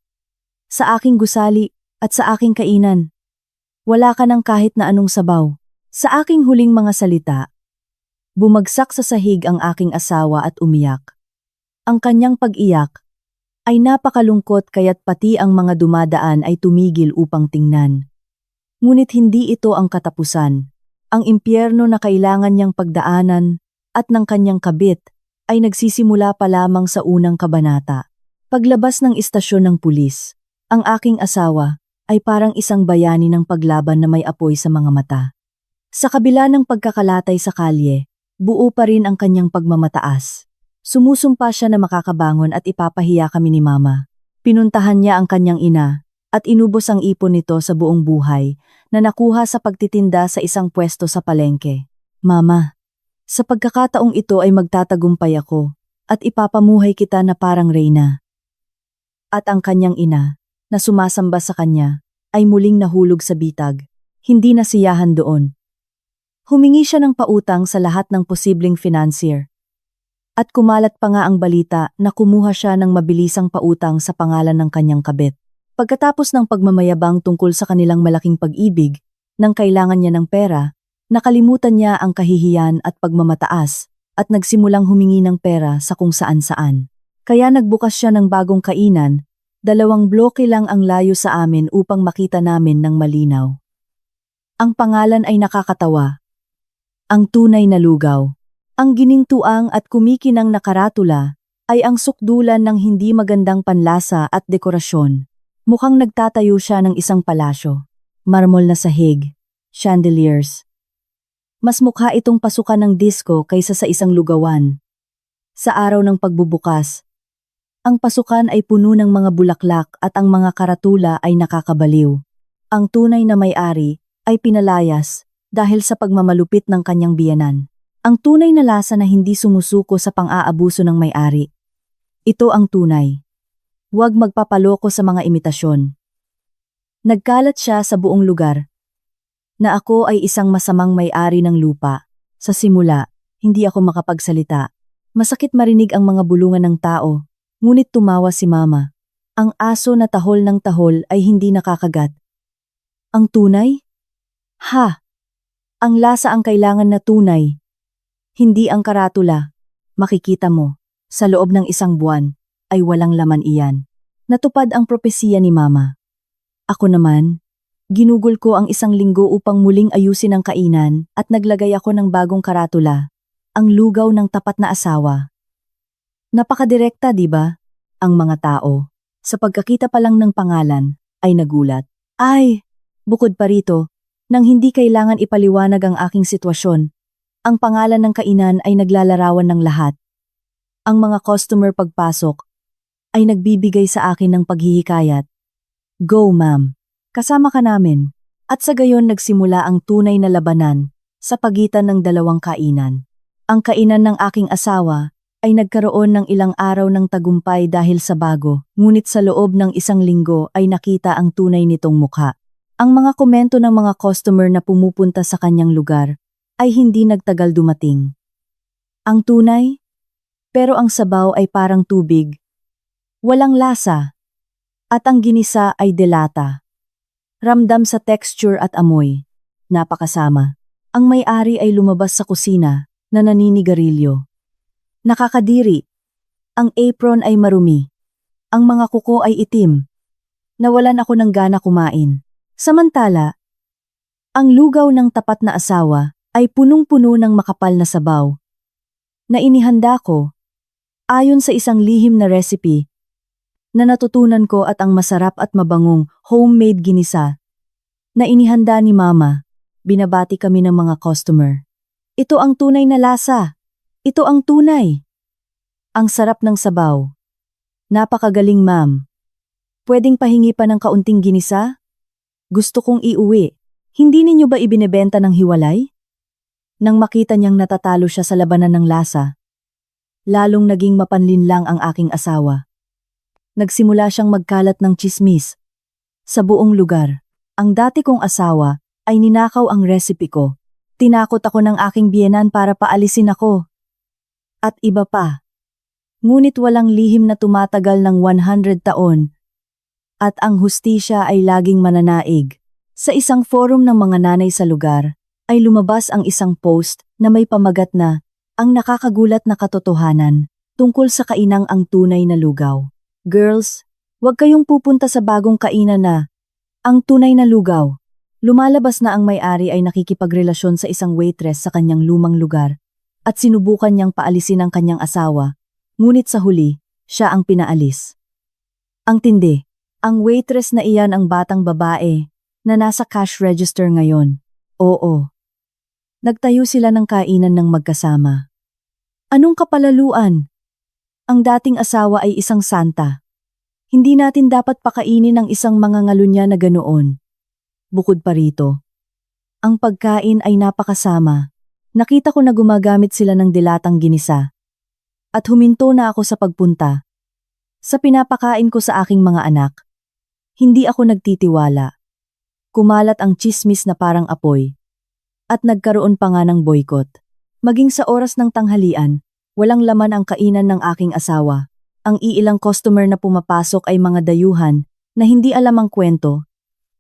Speaker 1: Sa aking gusali at sa aking kainan. Wala ka ng kahit na anong sabaw. Sa aking huling mga salita, bumagsak sa sahig ang aking asawa at umiyak. Ang kanyang pag-iyak ay napakalungkot kaya't pati ang mga dumadaan ay tumigil upang tingnan. Ngunit hindi ito ang katapusan. Ang impyerno na kailangan niyang pagdaanan at ng kanyang kabit ay nagsisimula pa lamang sa unang kabanata. Paglabas ng istasyon ng pulis, ang aking asawa ay parang isang bayani ng paglaban na may apoy sa mga mata. Sa kabila ng pagkakalatay sa kalye, buo pa rin ang kanyang pagmamataas. Sumusumpa siya na makakabangon at ipapahiya kami ni Mama. Pinuntahan niya ang kanyang ina at inubos ang ipon nito sa buong buhay na nakuha sa pagtitinda sa isang pwesto sa palengke. Mama, sa pagkakataong ito ay magtatagumpay ako at ipapamuhay kita na parang reyna. At ang kanyang ina, na sumasamba sa kanya, ay muling nahulog sa bitag. Hindi nasiyahan doon. Humingi siya ng pautang sa lahat ng posibleng financier. At kumalat pa nga ang balita na kumuha siya ng mabilisang pautang sa pangalan ng kanyang kabit. Pagkatapos ng pagmamayabang tungkol sa kanilang malaking pag-ibig, nang kailangan niya ng pera, nakalimutan niya ang kahihiyan at pagmamataas at nagsimulang humingi ng pera sa kung saan-saan. Kaya nagbukas siya ng bagong kainan 2 bloke lang ang layo sa amin upang makita namin ng malinaw. Ang pangalan ay nakakatawa. Ang tunay na lugaw. Ang ginintuang at kumikinang na karatula ay ang sukdulan ng hindi magandang panlasa at dekorasyon. Mukhang nagtatayo siya ng isang palasyo. Marmol na sahig, chandeliers. Mas mukha itong pasukan ng disco kaysa sa isang lugawan. Sa araw ng pagbubukas, ang pasukan ay puno ng mga bulaklak at ang mga karatula ay nakakabaliw. Ang tunay na may-ari ay pinalayas dahil sa pagmamalupit ng kanyang biyenan. Ang tunay na lasa na hindi sumusuko sa pang-aabuso ng may-ari. Ito ang tunay. Huwag magpapaloko sa mga imitasyon. Nagkalat siya sa buong lugar na ako ay isang masamang may-ari ng lupa. Sa simula, hindi ako makapagsalita. Masakit marinig ang mga bulungan ng tao, ngunit tumawa si Mama. Ang aso na tahol ng tahol ay hindi nakakagat. Ang tunay? Ha! Ang lasa ang kailangan na tunay. Hindi ang karatula. Makikita mo, sa loob ng 1 buwan, ay walang laman iyan. Natupad ang propesiya ni Mama. Ako naman, ginugol ko ang 1 linggo upang muling ayusin ang kainan at naglagay ako ng bagong karatula, ang lugaw ng tapat na asawa. Napakadirekta, di ba? Ang mga tao, sa pagkakita pa lang ng pangalan, ay nagulat. Ay, bukod pa rito, nang hindi kailangan ipaliwanag ang aking sitwasyon, ang pangalan ng kainan ay naglalarawan ng lahat. Ang mga customer pagpasok ay nagbibigay sa akin ng paghihikayat. Go, ma'am. Kasama ka namin. At sa gayon nagsimula ang tunay na labanan sa pagitan ng 2 kainan. Ang kainan ng aking asawa ay nagkaroon ng ilang araw ng tagumpay dahil sa bago, ngunit sa loob ng 1 linggo ay nakita ang tunay nitong mukha. Ang mga komento ng mga customer na pumupunta sa kanyang lugar ay hindi nagtagal dumating. Ang tunay? Pero ang sabaw ay parang tubig. Walang lasa. At ang ginisa ay delata. Ramdam sa texture at amoy. Napakasama. Ang may-ari ay lumabas sa kusina na naninigarilyo. Nakakadiri. Ang apron ay marumi. Ang mga kuko ay itim. Nawalan ako ng gana kumain. Samantala, ang lugaw ng tapat na asawa ay punong-puno ng makapal na sabaw na inihanda ko ayon sa isang lihim na recipe na natutunan ko at ang masarap at mabangong homemade ginisa na inihanda ni Mama. Binabati kami ng mga customer. Ito ang tunay na lasa. Ito ang tunay. Ang sarap ng sabaw. Napakagaling, ma'am. Pwedeng pahingi pa ng kaunting ginisa? Gusto kong iuwi. Hindi ninyo ba ibinebenta ng hiwalay? Nang makita niyang natatalo siya sa labanan ng lasa, lalong naging mapanlinlang ang aking asawa. Nagsimula siyang magkalat ng tsismis. Sa buong lugar, ang dati kong asawa ay ninakaw ang recipe ko. Tinakot ako ng aking biyenan para paalisin ako. At iba pa. Ngunit walang lihim na tumatagal ng 100 taon. At ang hustisya ay laging mananaig. Sa isang forum ng mga nanay sa lugar, ay lumabas ang isang post na may pamagat na ang nakakagulat na katotohanan tungkol sa kainang ang tunay na lugaw. Girls, huwag kayong pupunta sa bagong kainan na ang tunay na lugaw. Lumalabas na ang may-ari ay nakikipagrelasyon sa isang waitress sa kanyang lumang lugar at sinubukan niyang paalisin ang kanyang asawa, ngunit sa huli, siya ang pinaalis. Ang tindi, ang waitress na iyan ang batang babae na nasa cash register ngayon. Oo. Nagtayo sila ng kainan ng magkasama. Anong kapalaluan? Ang dating asawa ay isang santa. Hindi natin dapat pakainin ang isang mga ngalunya na ganoon. Bukod pa rito, ang pagkain ay napakasama. Nakita ko na gumagamit sila ng dilatang ginisa. At huminto na ako sa pagpunta. Sa pinapakain ko sa aking mga anak, hindi ako nagtitiwala. Kumalat ang tsismis na parang apoy. At nagkaroon pa nga ng boykot. Maging sa oras ng tanghalian, walang laman ang kainan ng aking asawa. Ang iilang customer na pumapasok ay mga dayuhan na hindi alam ang kwento.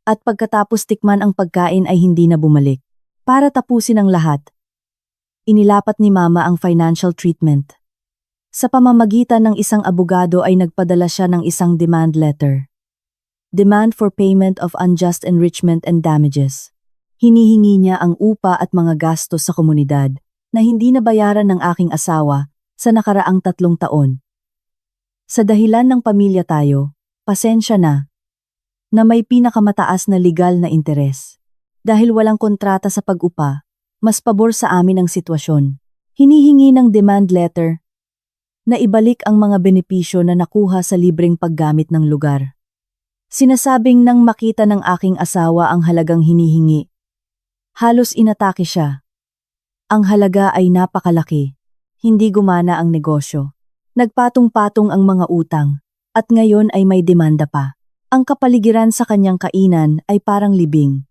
Speaker 1: At pagkatapos tikman ang pagkain ay hindi na bumalik. Para tapusin ang lahat, inilapat ni Mama ang financial treatment. Sa pamamagitan ng isang abogado ay nagpadala siya ng isang demand letter. Demand for payment of unjust enrichment and damages. Hinihingi niya ang upa at mga gastos sa komunidad na hindi nabayaran ng aking asawa sa nakaraang 3 taon. Sa dahilan ng pamilya tayo, pasensya na may pinakamataas na legal na interes. Dahil walang kontrata sa pag-upa, mas pabor sa amin ang sitwasyon. Hinihingi ng demand letter na ibalik ang mga benepisyo na nakuha sa libreng paggamit ng lugar. Sinasabing nang makita ng aking asawa ang halagang hinihingi, halos inatake siya. Ang halaga ay napakalaki. Hindi gumana ang negosyo. Nagpatong-patong ang mga utang, at ngayon ay may demanda pa. Ang kapaligiran sa kanyang kainan ay parang libing.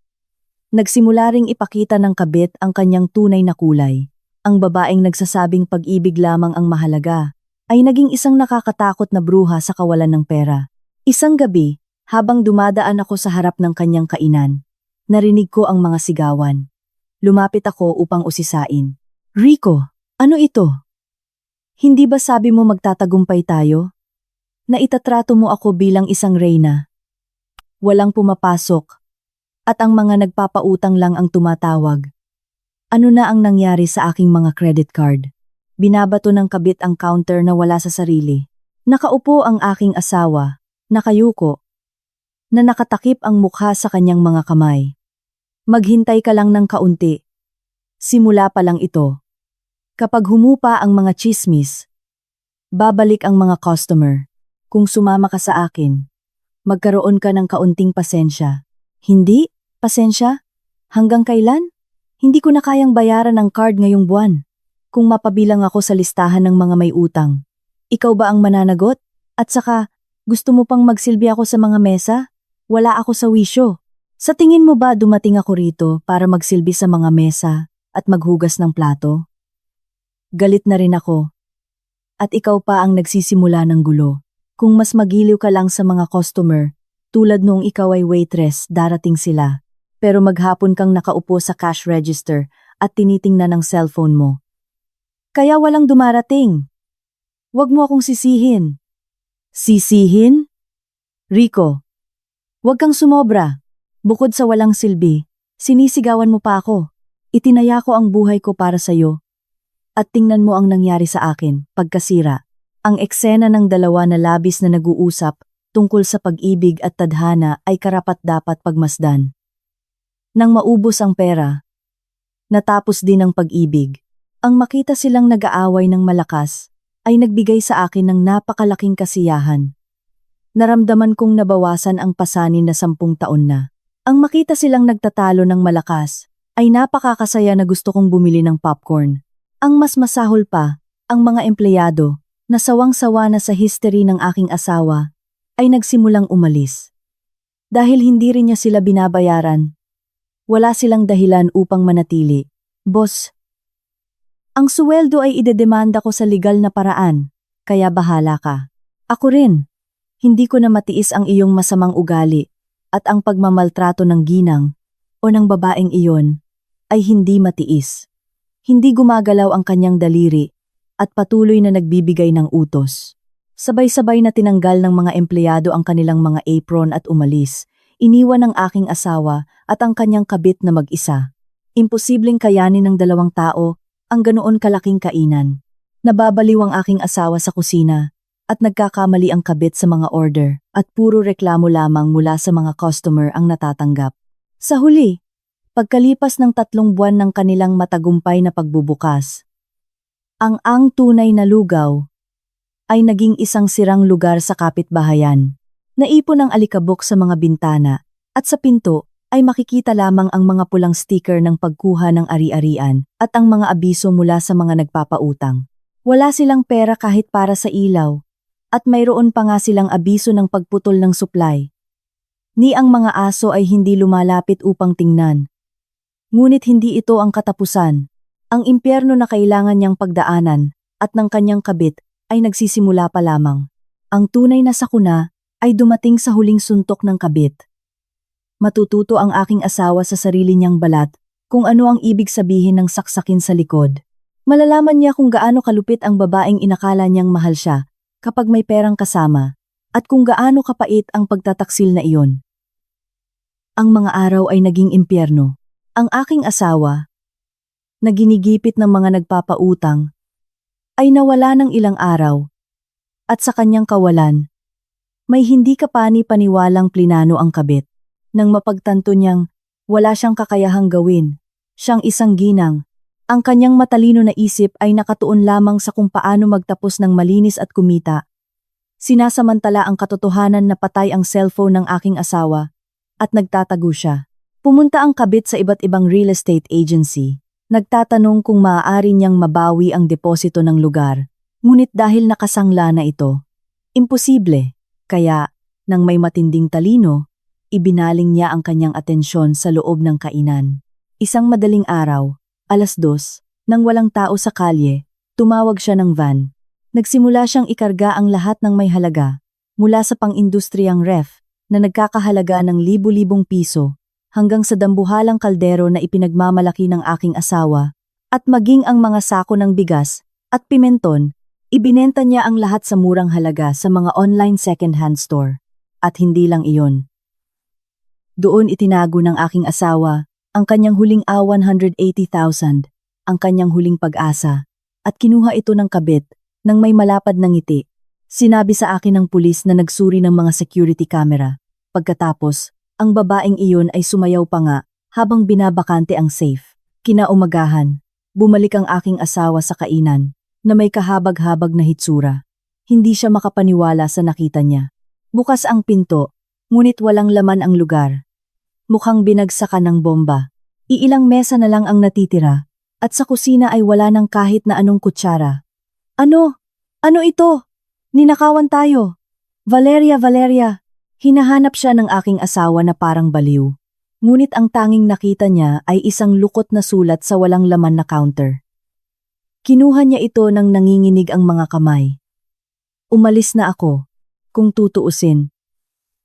Speaker 1: Nagsimula ring ipakita ng kabit ang kanyang tunay na kulay. Ang babaeng nagsasabing pag-ibig lamang ang mahalaga, ay naging isang nakakatakot na bruha sa kawalan ng pera. Isang gabi, habang dumadaan ako sa harap ng kanyang kainan, narinig ko ang mga sigawan. Lumapit ako upang usisain. Rico, ano ito? Hindi ba sabi mo magtatagumpay tayo? Na itatrato mo ako bilang isang reyna. Walang pumapasok, at ang mga nagpapautang lang ang tumatawag. Ano na ang nangyari sa aking mga credit card? Binabato ng kabit ang counter na wala sa sarili. Nakaupo ang aking asawa, nakayuko, na nakatakip ang mukha sa kanyang mga kamay. Maghintay ka lang ng kaunti. Simula pa lang ito. Kapag humupa ang mga chismis, babalik ang mga customer. Kung sumama ka sa akin, magkaroon ka ng kaunting pasensya. Hindi? Pasensya? Hanggang kailan? Hindi ko na kayang bayaran ang card ngayong buwan. Kung mapabilang ako sa listahan ng mga may utang. Ikaw ba ang mananagot? At saka, gusto mo pang magsilbi ako sa mga mesa? Wala ako sa wisyo. Sa tingin mo ba dumating ako rito para magsilbi sa mga mesa at maghugas ng plato? Galit na rin ako. At ikaw pa ang nagsisimula ng gulo. Kung mas magiliw ka lang sa mga customer, tulad noong ikaw ay waitress, darating sila. Pero maghapon kang nakaupo sa cash register at tinitingnan ang cellphone mo. Kaya walang dumarating. Huwag mo akong sisihin. Sisihin? Rico, huwag kang sumobra. Bukod sa walang silbi, sinisigawan mo pa ako. Itinaya ko ang buhay ko para sa'yo. At tingnan mo ang nangyari sa akin, pagkasira. Ang eksena ng dalawa na labis na nag-uusap tungkol sa pag-ibig at tadhana ay karapat-dapat pagmasdan. Nang maubos ang pera, natapos din ang pag-ibig. Ang makita silang nag-aaway ng malakas ay nagbigay sa akin ng napakalaking kasiyahan. Naramdaman kong nabawasan ang pasanin na 10 taon na. Ang makita silang nagtatalo ng malakas ay napakakasaya na gusto kong bumili ng popcorn. Ang mas masahol pa, ang mga empleyado na sawang-sawa na sa history ng aking asawa ay nagsimulang umalis. Dahil hindi rin niya sila binabayaran, wala silang dahilan upang manatili. Boss, ang suweldo ay idedemanda ko sa legal na paraan, kaya bahala ka. Ako rin, hindi ko na matiis ang iyong masamang ugali at ang pagmamaltrato ng ginang o ng babaeng iyon ay hindi matiis. Hindi gumagalaw ang kanyang daliri at patuloy na nagbibigay ng utos. Sabay-sabay na tinanggal ng mga empleyado ang kanilang mga apron at umalis. Iniwan ng aking asawa at ang kanyang kabit na mag-isa. Imposibleng kayanin ng 2 tao ang ganoon kalaking kainan. Nababaliw ang aking asawa sa kusina at nagkakamali ang kabit sa mga order at puro reklamo lamang mula sa mga customer ang natatanggap. Sa huli, pagkalipas ng 3 buwan ng kanilang matagumpay na pagbubukas, ang tunay na lugaw ay naging isang sirang lugar sa kapitbahayan. Naipon ang alikabok sa mga bintana at sa pinto ay makikita lamang ang mga pulang sticker ng pagkuha ng ari-arian at ang mga abiso mula sa mga nagpapautang. Wala silang pera kahit para sa ilaw at mayroon pa nga silang abiso ng pagputol ng supply. Ni ang mga aso ay hindi lumalapit upang tingnan. Ngunit hindi ito ang katapusan. Ang impyerno na kailangan niyang pagdaanan at ng kanyang kabit ay nagsisimula pa lamang. Ang tunay na sakuna ay dumating sa huling suntok ng kabit. Matututo ang aking asawa sa sarili niyang balat kung ano ang ibig sabihin ng saksakin sa likod. Malalaman niya kung gaano kalupit ang babaeng inakala niyang mahal siya kapag may perang kasama, at kung gaano kapait ang pagtataksil na iyon. Ang mga araw ay naging impyerno. Ang aking asawa, na ginigipit ng mga nagpapautang, ay nawala ng ilang araw. At sa kanyang kawalan, may hindi kapani-paniwalang plinano ang kabit. Nang mapagtanto niyang wala siyang kakayahang gawin, siyang isang ginang, ang kanyang matalino na isip ay nakatuon lamang sa kung paano magtapos ng malinis at kumita. Sinasamantala ang katotohanan na patay ang cellphone ng aking asawa at nagtatago siya. Pumunta ang kabit sa iba't ibang real estate agency. Nagtatanong kung maaari niyang mabawi ang deposito ng lugar. Ngunit dahil nakasangla na ito, imposible. Kaya, nang may matinding talino, ibinaling niya ang kanyang atensyon sa loob ng kainan. Isang madaling araw, 2:00, nang walang tao sa kalye, tumawag siya ng van. Nagsimula siyang ikarga ang lahat ng may halaga, mula sa pang-industriyang ref, na nagkakahalaga ng libu-libong piso, hanggang sa dambuhalang kaldero na ipinagmamalaki ng aking asawa, at maging ang mga sako ng bigas at pimenton. Ibinenta niya ang lahat sa murang halaga sa mga online second-hand store. At hindi lang iyon. Doon itinago ng aking asawa ang kanyang huling 180,000, ang kanyang huling pag-asa, at kinuha ito ng kabit nang may malapad na ngiti. Sinabi sa akin ng pulis na nagsuri ng mga security camera. Pagkatapos, ang babaeng iyon ay sumayaw pa nga habang binabakante ang safe. Kinaumagahan, bumalik ang aking asawa sa kainan na may kahabag-habag na hitsura. Hindi siya makapaniwala sa nakita niya. Bukas ang pinto, ngunit walang laman ang lugar. Mukhang binagsakan ng bomba. Iilang mesa na lang ang natitira, at sa kusina ay wala ng kahit na anong kutsara. Ano? Ano ito? Ninakawan tayo. Valeria, Valeria. Hinahanap siya ng aking asawa na parang baliw. Ngunit ang tanging nakita niya ay isang lukot na sulat sa walang laman na counter. Kinuha niya ito nang nanginginig ang mga kamay. Umalis na ako, kung tutuusin.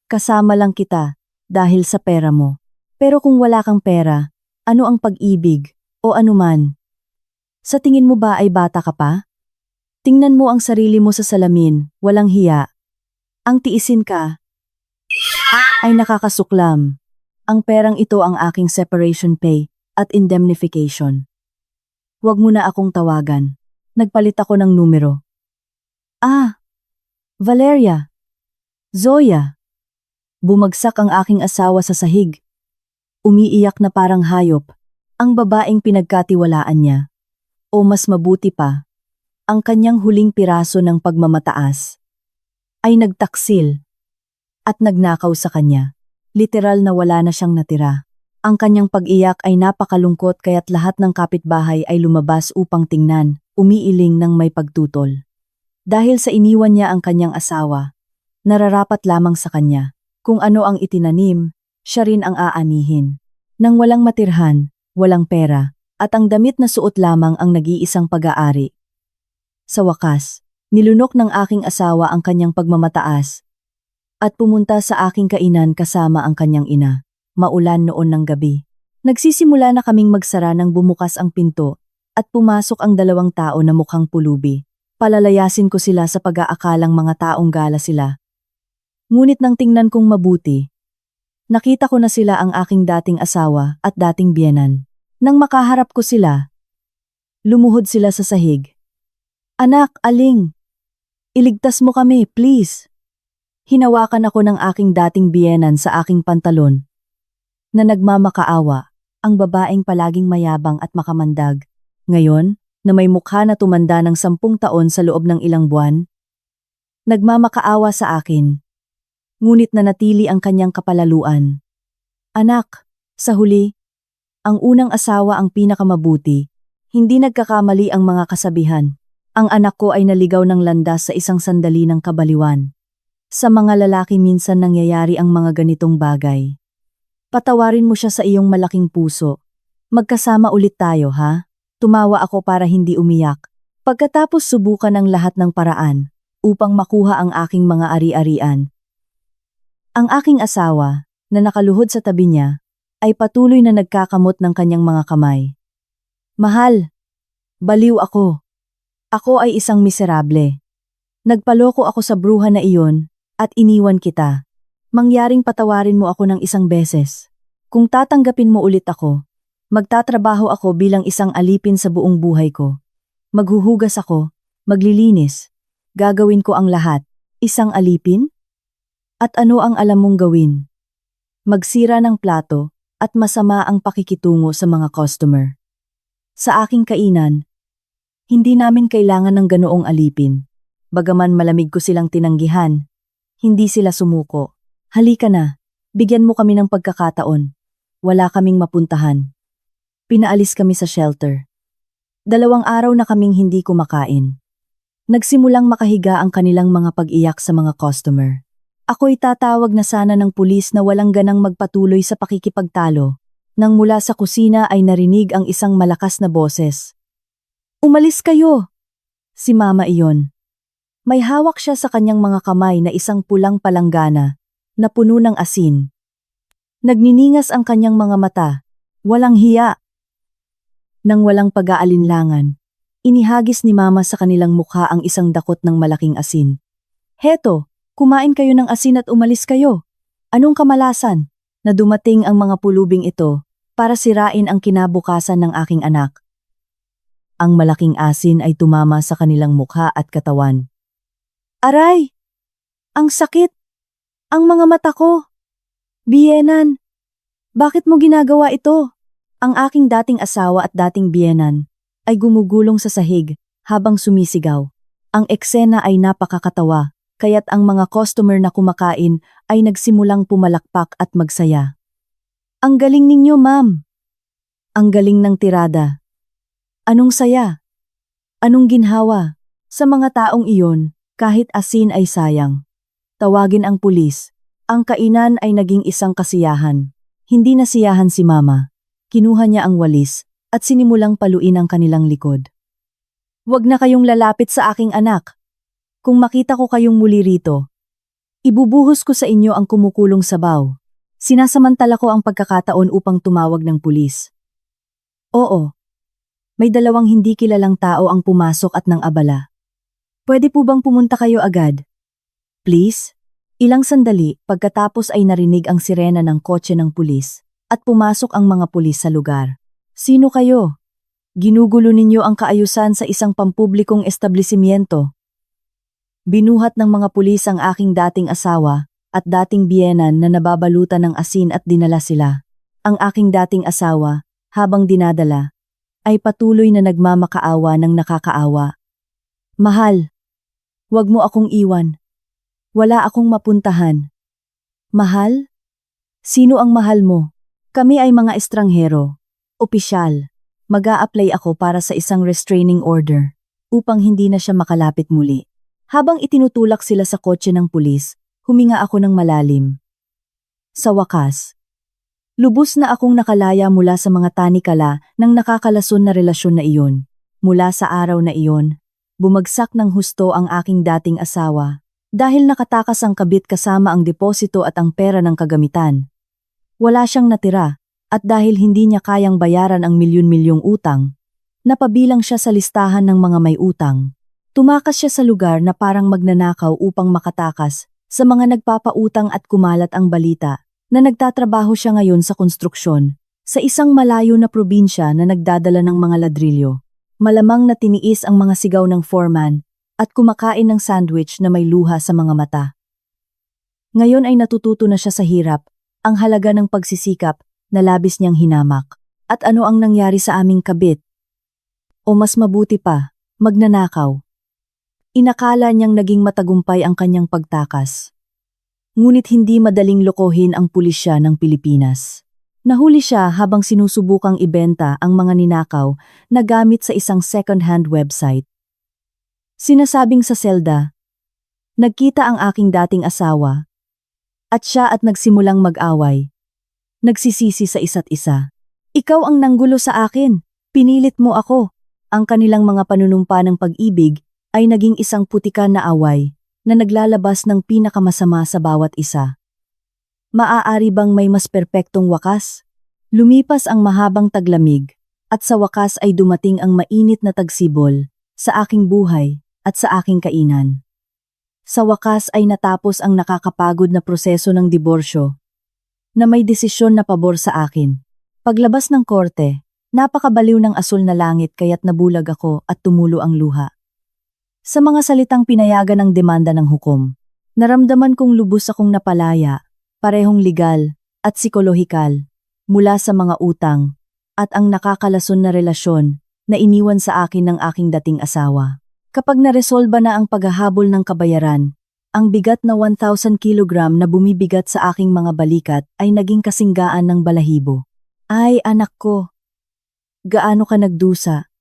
Speaker 1: Kasama lang kita, dahil sa pera mo. Pero kung wala kang pera, ano ang pag-ibig, o anuman? Sa tingin mo ba ay bata ka pa? Tingnan mo ang sarili mo sa salamin, walang hiya. Ang tiisin ka ay nakakasuklam. Ang perang ito ang aking separation pay at indemnification. Huwag mo na akong tawagan. Nagpalit ako ng numero. Valeria. Zoya. Bumagsak ang aking asawa sa sahig. Umiiyak na parang hayop. Ang babaeng pinagkatiwalaan niya. O mas mabuti pa, ang kanyang huling piraso ng pagmamataas ay nagtaksil at nagnakaw sa kanya. Literal na wala na siyang natira. Ang kanyang pag-iyak ay napakalungkot kaya't lahat ng kapitbahay ay lumabas upang tingnan, umiiling ng may pagtutol. Dahil sa iniwan niya ang kanyang asawa, nararapat lamang sa kanya. Kung ano ang itinanim, siya rin ang aanihin. Nang walang matirhan, walang pera, at ang damit na suot lamang ang nag-iisang pag-aari. Sa wakas, nilunok ng aking asawa ang kanyang pagmamataas at pumunta sa aking kainan kasama ang kanyang ina. Maulan noon ng gabi. Nagsisimula na kaming magsara nang bumukas ang pinto at pumasok ang 2 tao na mukhang pulubi. Palalayasin ko sila sa pag-aakalang mga taong gala sila. Ngunit nang tingnan kong mabuti, nakita ko na sila ang aking dating asawa at dating biyenan. Nang makaharap ko sila, lumuhod sila sa sahig. Anak, aling, iligtas mo kami, please. Hinawakan ako ng aking dating biyenan sa aking pantalon na nagmamakaawa, ang babaeng palaging mayabang at makamandag. Ngayon, na may mukha na tumanda ng 10 taon sa loob ng ilang buwan, nagmamakaawa sa akin. Ngunit nanatili ang kanyang kapalaluan. Anak, sa huli, ang unang asawa ang pinakamabuti. Hindi nagkakamali ang mga kasabihan. Ang anak ko ay naligaw ng landas sa isang sandali ng kabaliwan. Sa mga lalaki minsan nangyayari ang mga ganitong bagay. Patawarin mo siya sa iyong malaking puso. Magkasama ulit tayo, ha? Tumawa ako para hindi umiyak. Pagkatapos subukan ang lahat ng paraan upang makuha ang aking mga ari-arian. Ang aking asawa, na nakaluhod sa tabi niya, ay patuloy na nagkakamot ng kanyang mga kamay. Mahal, Baliw ako. Ako ay isang miserable. Nagpaloko ako sa bruha na iyon, at iniwan kita. Mangyaring patawarin mo ako ng isang beses. Kung tatanggapin mo ulit ako, magtatrabaho ako bilang isang alipin sa buong buhay ko. Maghuhugas ako, maglilinis, gagawin ko ang lahat. Isang alipin? At ano ang alam mong gawin? Magsira ng plato at masama ang pakikitungo sa mga customer. Sa aking kainan, hindi namin kailangan ng ganoong alipin. Bagaman malamig ko silang tinanggihan, hindi sila sumuko. Halika na, bigyan mo kami ng pagkakataon. Wala kaming mapuntahan. Pinaalis kami sa shelter. 2 araw na kaming hindi kumakain. Nagsimulang makahiga ang kanilang mga pag-iyak sa mga customer. Ako'y tatawag na sana ng pulis na walang ganang magpatuloy sa pakikipagtalo, nang mula sa kusina ay narinig ang isang malakas na boses. Umalis kayo! Si Mama iyon. May hawak siya sa kanyang mga kamay na isang pulang palanggana, na puno ng asin. Nagniningas ang kanyang mga mata, walang hiya. Nang walang pag-aalinlangan, inihagis ni Mama sa kanilang mukha ang isang dakot ng malaking asin. Heto! Kumain kayo ng asin at umalis kayo. Anong kamalasan na dumating ang mga pulubing ito para sirain ang kinabukasan ng aking anak? Ang malaking asin ay tumama sa kanilang mukha at katawan. Aray! Ang sakit! Ang mga mata ko! Biyenan! Bakit mo ginagawa ito? Ang aking dating asawa at dating biyenan ay gumugulong sa sahig habang sumisigaw. Ang eksena ay napakakatawa. Kaya't ang mga customer na kumakain ay nagsimulang pumalakpak at magsaya. Ang galing ninyo, ma'am. Ang galing ng tirada. Anong saya? Anong ginhawa? Sa mga taong iyon, kahit asin ay sayang. Tawagin ang pulis. Ang kainan ay naging isang kasiyahan. Hindi nasiyahan si Mama. Kinuha niya ang walis at sinimulang paluin ang kanilang likod. Huwag na kayong lalapit sa aking anak. Kung makita ko kayong muli rito, ibubuhos ko sa inyo ang kumukulong sabaw. Sinasamantala ko ang pagkakataon upang tumawag ng pulis. Oo. May 2 hindi kilalang tao ang pumasok at nang abala. Pwede po bang pumunta kayo agad? Please? Ilang sandali pagkatapos ay narinig ang sirena ng kotse ng pulis at pumasok ang mga pulis sa lugar. Sino kayo? Ginugulo ninyo ang kaayusan sa isang pampublikong establishmento. Binuhat ng mga pulis ang aking dating asawa at dating biyenan na nababalutan ng asin at dinala sila. Ang aking dating asawa, habang dinadala, ay patuloy na nagmamakaawa ng nakakaawa. Mahal, wag mo akong iwan. Wala akong mapuntahan. Mahal? Sino ang mahal mo? Kami ay mga estranghero. Opisyal. Mag-a-apply ako para sa isang restraining order upang hindi na siya makalapit muli. Habang itinutulak sila sa kotse ng pulis, huminga ako ng malalim. Sa wakas, lubos na akong nakalaya mula sa mga tanikala ng nakakalason na relasyon na iyon. Mula sa araw na iyon, bumagsak ng husto ang aking dating asawa dahil nakatakas ang kabit kasama ang deposito at ang pera ng kagamitan. Wala siyang natira at dahil hindi niya kayang bayaran ang milyon-milyong utang, napabilang siya sa listahan ng mga may utang. Tumakas siya sa lugar na parang magnanakaw upang makatakas sa mga nagpapautang at kumalat ang balita na nagtatrabaho siya ngayon sa konstruksyon sa isang malayo na probinsya na nagdadala ng mga ladrilyo. Malamang na tiniis ang mga sigaw ng foreman at kumakain ng sandwich na may luha sa mga mata. Ngayon ay natututo na siya sa hirap, ang halaga ng pagsisikap na labis niyang hinamak. At ano ang nangyari sa aming kabit? O mas mabuti pa, magnanakaw. Inakala niyang naging matagumpay ang kanyang pagtakas. Ngunit hindi madaling lokohin ang pulisya ng Pilipinas. Nahuli siya habang sinusubukang ibenta ang mga ninakaw na gamit sa isang second-hand website. Sinasabing sa selda, nagkita ang aking dating asawa, at siya at nagsimulang mag-away. Nagsisisi sa isa't isa. Ikaw ang nanggulo sa akin, pinilit mo ako. Ang kanilang mga panunumpa ng pag-ibig ay naging isang putikan na away na naglalabas ng pinakamasama sa bawat isa. Maaari bang may mas perpektong wakas? Lumipas ang mahabang taglamig At sa wakas ay dumating ang mainit na tagsibol sa aking buhay at sa aking kainan. Sa wakas ay natapos ang nakakapagod na proseso ng diborsyo na may desisyon na pabor sa akin. Paglabas ng korte, napakabaliw ng asul na langit kaya't nabulag ako at tumulo ang luha. Sa mga salitang pinayagan ng demanda ng hukom, naramdaman kong lubos akong napalaya, parehong legal at psikolohikal, mula sa mga utang at ang nakakalason na relasyon na iniwan sa akin ng aking dating asawa. Kapag naresolba na ang paghahabol ng kabayaran, ang bigat na 1,000 kilogram na bumibigat sa aking mga balikat ay naging kasinggaan ng balahibo. Ay anak ko, gaano ka nagdusa?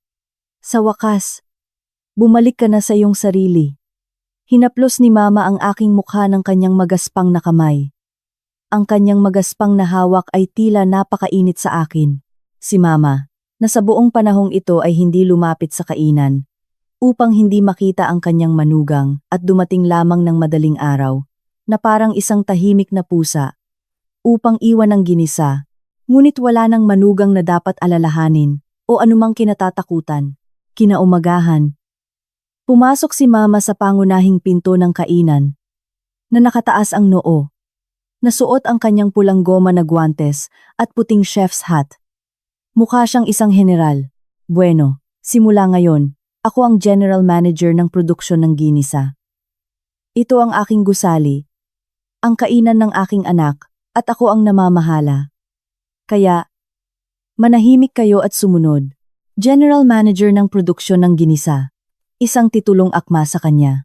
Speaker 1: Sa wakas, bumalik ka na sa iyong sarili. Hinaplos ni mama ang aking mukha ng kanyang magaspang na kamay. Ang kanyang magaspang na hawak ay tila napakainit sa akin. Si mama, na sa buong panahong ito ay hindi lumapit sa kainan, upang hindi makita ang kanyang manugang at dumating lamang ng madaling araw, na parang isang tahimik na pusa, upang iwan ang ginisa, ngunit wala nang manugang na dapat alalahanin o anumang kinatatakutan. Kinaumagahan, pumasok si mama sa pangunahing pinto ng kainan, na nakataas ang noo. Nasuot ang kanyang pulang goma na guwantes at puting chef's hat. Mukha siyang isang general. Bueno, simula ngayon, ako ang general manager ng produksyon ng ginisa. Ito ang aking gusali, ang kainan ng aking anak, at ako ang namamahala. Kaya, manahimik kayo at sumunod. General manager ng produksyon ng ginisa. Isang titulong akma sa kanya.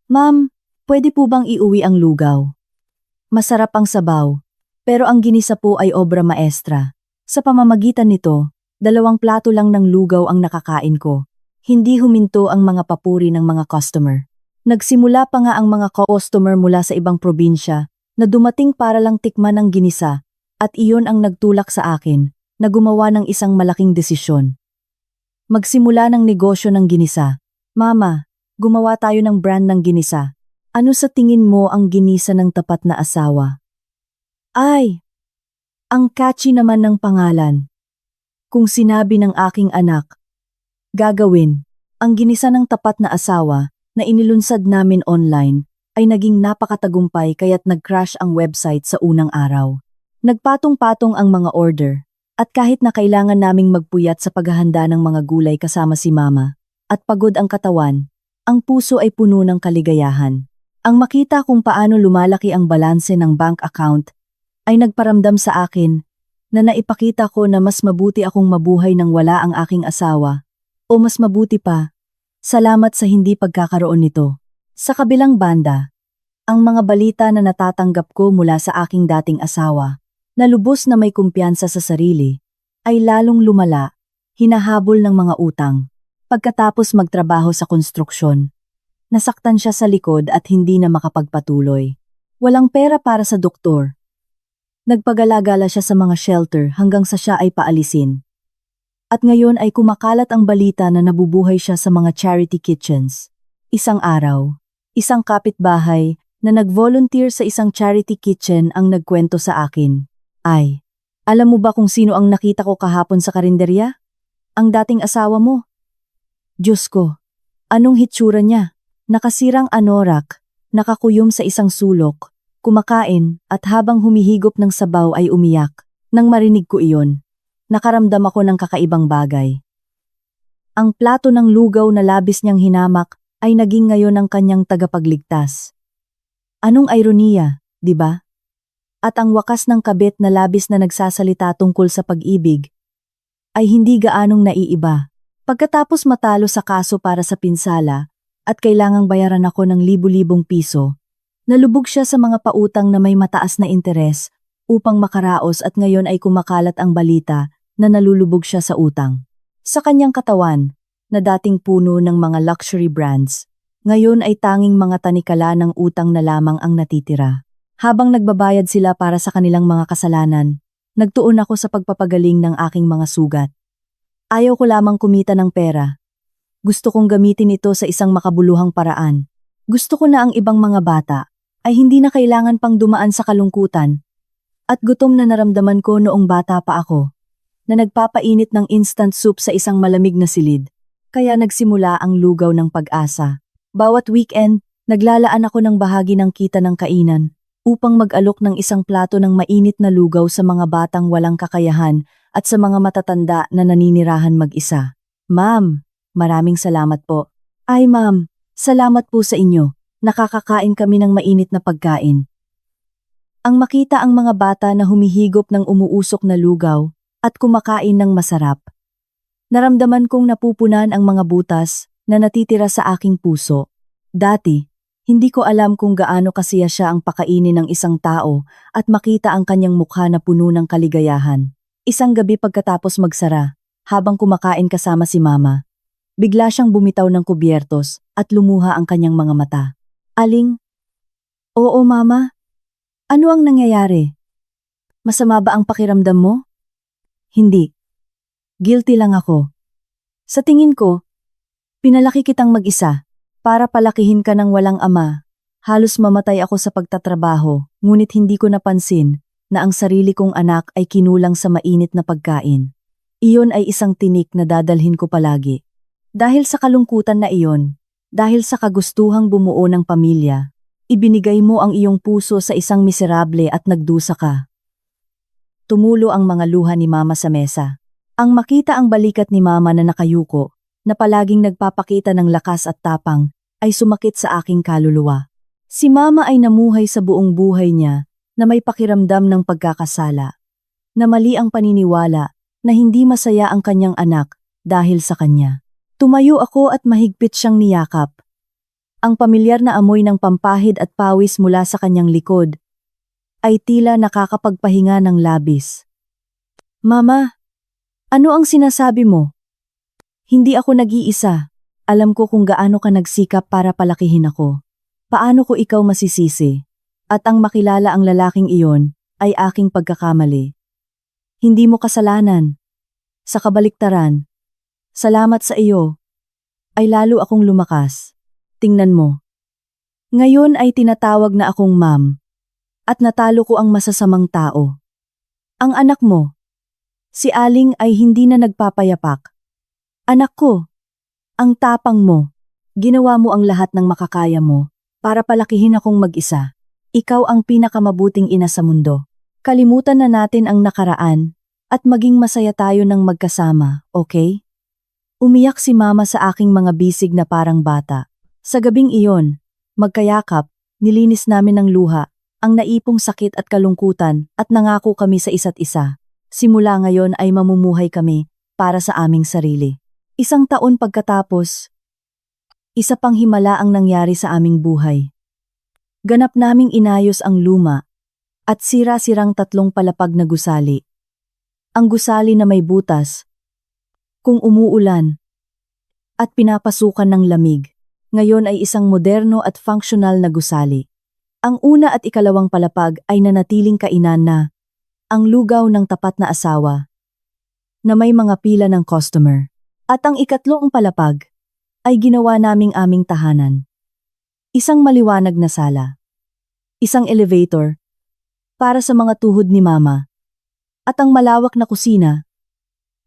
Speaker 1: Ma'am, pwede po bang iuwi ang lugaw? Masarap ang sabaw, pero ang ginisa po ay obra maestra. Sa pamamagitan nito, 2 plato lang ng lugaw ang nakakain ko. Hindi huminto ang mga papuri ng mga customer. Nagsimula pa nga ang mga customer mula sa ibang probinsya na dumating para lang tikman ang ginisa at iyon ang nagtulak sa akin na gumawa ng isang malaking desisyon. Magsimula ng negosyo ng ginisa. Mama, gumawa tayo ng brand ng ginisa. Ano sa tingin mo ang ginisa ng tapat na asawa? Ay, ang catchy naman ng pangalan. Kung sinabi ng aking anak, gagawin, ang ginisa ng tapat na asawa na inilunsad namin online ay naging napakatagumpay kaya't nag-crash ang website sa unang araw. Nagpatong-patong ang mga order at kahit na kailangan naming magpuyat sa paghahanda ng mga gulay kasama si mama at pagod ang katawan, ang puso ay puno ng kaligayahan. Ang makita kung paano lumalaki ang balanse ng bank account ay nagparamdam sa akin na naipakita ko na mas mabuti akong mabuhay nang wala ang aking asawa. O mas mabuti pa, salamat sa hindi pagkakaroon nito. Sa kabilang banda, ang mga balita na natatanggap ko mula sa aking dating asawa, na lubos na may kumpiyansa sa sarili, ay lalong lumala, hinahabol ng mga utang. Pagkatapos magtrabaho sa konstruksyon, nasaktan siya sa likod at hindi na makapagpatuloy. Walang pera para sa doktor. Nagpagalagala siya sa mga shelter hanggang sa siya ay paalisin. At ngayon ay kumakalat ang balita na nabubuhay siya sa mga charity kitchens. Isang araw, isang kapitbahay na nag-volunteer sa isang charity kitchen ang nagkwento sa akin. Ay, alam mo ba kung sino ang nakita ko kahapon sa karinderya? Ang dating asawa mo. Diyos ko, anong hitsura niya? Nakasirang anorak, nakakuyom sa isang sulok, kumakain at habang humihigop ng sabaw ay umiyak. Nang marinig ko iyon, nakaramdam ako ng kakaibang bagay. Ang plato ng lugaw na labis niyang hinamak ay naging ngayon ang kanyang tagapagligtas. Anong ironiya, di ba? At ang wakas ng kabit na labis na nagsasalita tungkol sa pag-ibig ay hindi gaanong naiiba. Pagkatapos matalo sa kaso para sa pinsala at kailangang bayaran ako ng libu-libong piso, nalubog siya sa mga pautang na may mataas na interes upang makaraos at ngayon ay kumakalat ang balita na nalulubog siya sa utang. Sa kanyang katawan, na dating puno ng mga luxury brands, ngayon ay tanging mga tanikala ng utang na lamang ang natitira. Habang nagbabayad sila para sa kanilang mga kasalanan, nagtuon ako sa pagpapagaling ng aking mga sugat. Ayaw ko lamang kumita ng pera. Gusto kong gamitin ito sa isang makabuluhang paraan. Gusto ko na ang ibang mga bata ay hindi na kailangan pang dumaan sa kalungkutan at gutom na naramdaman ko noong bata pa ako. na nagpapainit ng instant soup sa isang malamig na silid. Kaya nagsimula ang lugaw ng pag-asa. Bawat weekend, naglalaan ako ng bahagi ng kita ng kainan upang mag-alok ng isang plato ng mainit na lugaw sa mga batang walang kakayahan at sa mga matatanda na naninirahan mag-isa. Ma'am, maraming salamat po. Ay ma'am, salamat po sa inyo. Nakakakain kami ng mainit na pagkain. Ang makita ang mga bata na humihigop ng umuusok na lugaw at kumakain ng masarap. Naramdaman kong napupunan ang mga butas na natitira sa aking puso. Dati, hindi ko alam kung gaano kasiya siya ang pakainin ng isang tao at makita ang kanyang mukha na puno ng kaligayahan. Isang gabi pagkatapos magsara, habang kumakain kasama si Mama, bigla siyang bumitaw ng kubyertos at lumuha ang kanyang mga mata. Aling? Oo, Mama. Ano ang nangyayari? Masama ba ang pakiramdam mo? Hindi. Guilty lang ako. Sa tingin ko, pinalaki kitang mag-isa para palakihin ka ng walang ama. Halos mamatay ako sa pagtatrabaho, ngunit hindi ko napansin na ang sarili kong anak ay kinulang sa mainit na pagkain. Iyon ay isang tinik na dadalhin ko palagi. Dahil sa kalungkutan na iyon, dahil sa kagustuhang bumuo ng pamilya, ibinigay mo ang iyong puso sa isang miserable at nagdusa ka. Tumulo ang mga luha ni Mama sa mesa. Ang makita ang balikat ni Mama na nakayuko, na palaging nagpapakita ng lakas at tapang, ay sumakit sa aking kaluluwa. Si Mama ay namuhay sa buong buhay niya na may pakiramdam ng pagkakasala, na mali ang paniniwala na hindi masaya ang kanyang anak dahil sa kanya. Tumayo ako at mahigpit siyang niyakap. Ang pamilyar na amoy ng pampahid at pawis mula sa kanyang likod ay tila nakakapagpahinga ng labis. Mama, ano ang sinasabi mo? Hindi ako nag-iisa. Alam ko kung gaano ka nagsikap para palakihin ako. Paano ko ikaw masisisi? At ang makilala ang lalaking iyon ay aking pagkakamali. Hindi mo kasalanan. Sa kabaliktaran, salamat sa iyo, ay lalo akong lumakas. Tingnan mo. Ngayon ay tinatawag na akong ma'am, at natalo ko ang masasamang tao. Ang anak mo, si Aling ay hindi na nagpapayapak. Anak ko, ang tapang mo, ginawa mo ang lahat ng makakaya mo para palakihin akong mag-isa. Ikaw ang pinakamabuting ina sa mundo. Kalimutan na natin ang nakaraan at maging masaya tayo ng magkasama, okay? Umiyak si Mama sa aking mga bisig na parang bata. Sa gabing iyon, magkayakap, nilinis namin ng luha, ang naipong sakit at kalungkutan at nangako kami sa isa't isa. Simula ngayon ay mamumuhay kami para sa aming sarili. Isang taon pagkatapos, isa pang himala ang nangyari sa aming buhay. Ganap naming inayos ang luma at sira-sirang 3 palapag na gusali. Ang gusali na may butas, kung umuulan, at pinapasukan ng lamig, ngayon ay isang moderno at functional na gusali. Ang una at ikalawang palapag ay nanatiling kainan na, ang lugaw ng tapat na asawa, na may mga pila ng customer. At ang ikatlong palapag ay ginawa naming aming tahanan. Isang maliwanag na sala, isang elevator, para sa mga tuhod ni Mama, at ang malawak na kusina,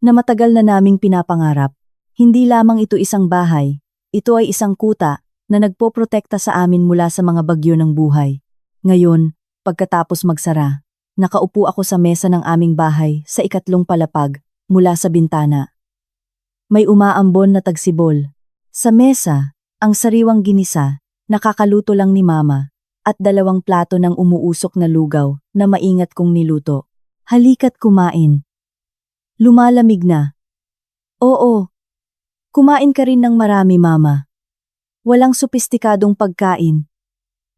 Speaker 1: na matagal na naming pinapangarap. Hindi lamang ito isang bahay, ito ay isang kuta na nagpoprotekta sa amin mula sa mga bagyo ng buhay. Ngayon, pagkatapos magsara, nakaupo ako sa mesa ng aming bahay sa ikatlong palapag mula sa bintana. May umaambon na tagsibol. Sa mesa, ang sariwang ginisa, nakakaluto lang ni Mama, at 2 plato ng umuusok na lugaw na maingat kong niluto. Halika't kumain. Lumalamig na. Oo. Kumain ka rin ng marami, Mama. Walang sopistikadong pagkain.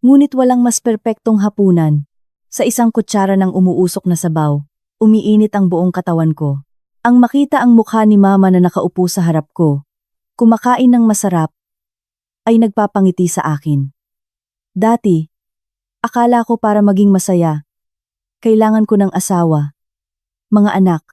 Speaker 1: Ngunit walang mas perpektong hapunan. Sa isang kutsara ng umuusok na sabaw, umiinit ang buong katawan ko. Ang makita ang mukha ni Mama na nakaupo sa harap ko, kumakain ng masarap, ay nagpapangiti sa akin. Dati, akala ko para maging masaya, kailangan ko ng asawa, mga anak,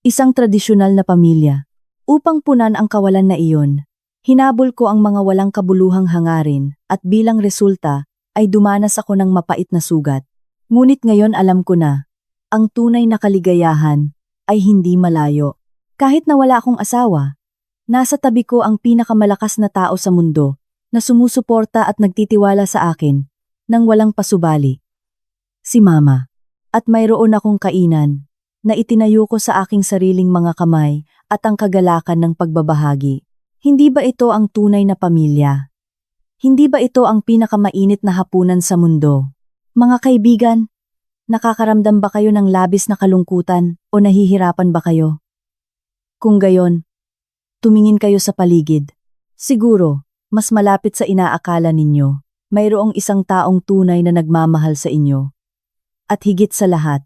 Speaker 1: isang tradisyonal na pamilya. Upang punan ang kawalan na iyon, hinabol ko ang mga walang kabuluhang hangarin at bilang resulta ay dumanas ako ng mapait na sugat. Ngunit ngayon alam ko na, ang tunay na kaligayahan ay hindi malayo. Kahit na wala akong asawa, nasa tabi ko ang pinakamalakas na tao sa mundo na sumusuporta at nagtitiwala sa akin nang walang pasubali. Si Mama. At mayroon akong kainan na itinayo ko sa aking sariling mga kamay at ang kagalakan ng pagbabahagi. Hindi ba ito ang tunay na pamilya? Hindi ba ito ang pinakamainit na hapunan sa mundo? Mga kaibigan, nakakaramdam ba kayo ng labis na kalungkutan o nahihirapan ba kayo? Kung gayon, tumingin kayo sa paligid. Siguro, mas malapit sa inaakala ninyo, mayroong isang taong tunay na nagmamahal sa inyo. At higit sa lahat,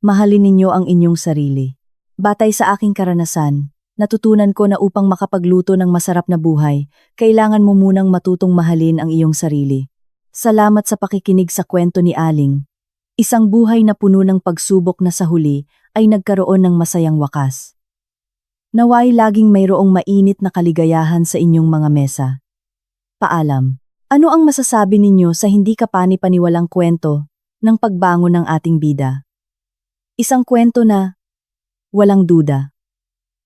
Speaker 1: mahalin ninyo ang inyong sarili. Batay sa aking karanasan, natutunan ko na upang makapagluto ng masarap na buhay, kailangan mo munang matutong mahalin ang iyong sarili. Salamat sa pakikinig sa kwento ni Aling. Isang buhay na puno ng pagsubok na sa huli ay nagkaroon ng masayang wakas. Naway laging mayroong mainit na kaligayahan sa inyong mga mesa. Paalam. Ano ang masasabi ninyo sa hindi kapani-paniwalang kwento ng pagbangon ng ating bida? Isang kwento na, walang duda,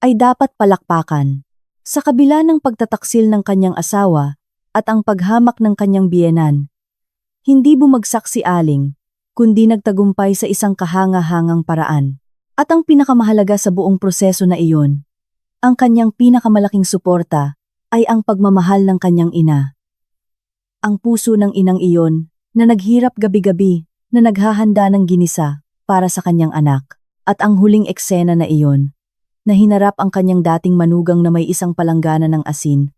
Speaker 1: ay dapat palakpakan. Sa kabila ng pagtataksil ng kanyang asawa at ang paghamak ng kanyang biyenan, hindi bumagsak si Aling, kundi nagtagumpay sa isang kahanga-hangang paraan. At ang pinakamahalaga sa buong proseso na iyon, ang kanyang pinakamalaking suporta ay ang pagmamahal ng kanyang ina. Ang puso ng inang iyon na naghirap gabi-gabi na naghahanda ng ginisa para sa kanyang anak. At ang huling eksena na iyon, na hinarap ang kanyang dating manugang na may isang palanggana ng asin,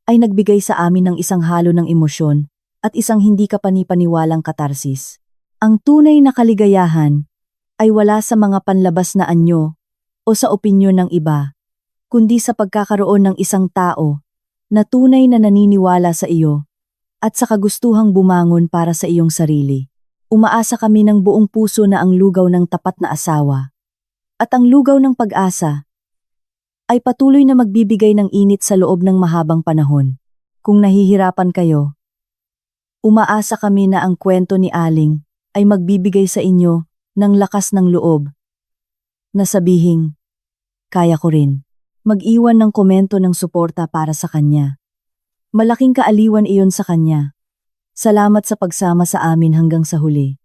Speaker 1: ay nagbigay sa amin ng isang halo ng emosyon at isang hindi kapani-paniwalang katarsis. Ang tunay na kaligayahan ay wala sa mga panlabas na anyo o sa opinyon ng iba, kundi sa pagkakaroon ng isang tao na tunay na naniniwala sa iyo at sa kagustuhang bumangon para sa iyong sarili. Umaasa kami ng buong puso na ang lugaw ng tapat na asawa at ang lugaw ng pag-asa ay patuloy na magbibigay ng init sa loob ng mahabang panahon. Kung nahihirapan kayo, umaasa kami na ang kwento ni Aling ay magbibigay sa inyo ng lakas ng loob na sabihing, kaya ko rin. Mag-iwan ng komento ng suporta para sa kanya. Malaking kaaliwan iyon sa kanya. Salamat sa pagsama sa amin hanggang sa huli.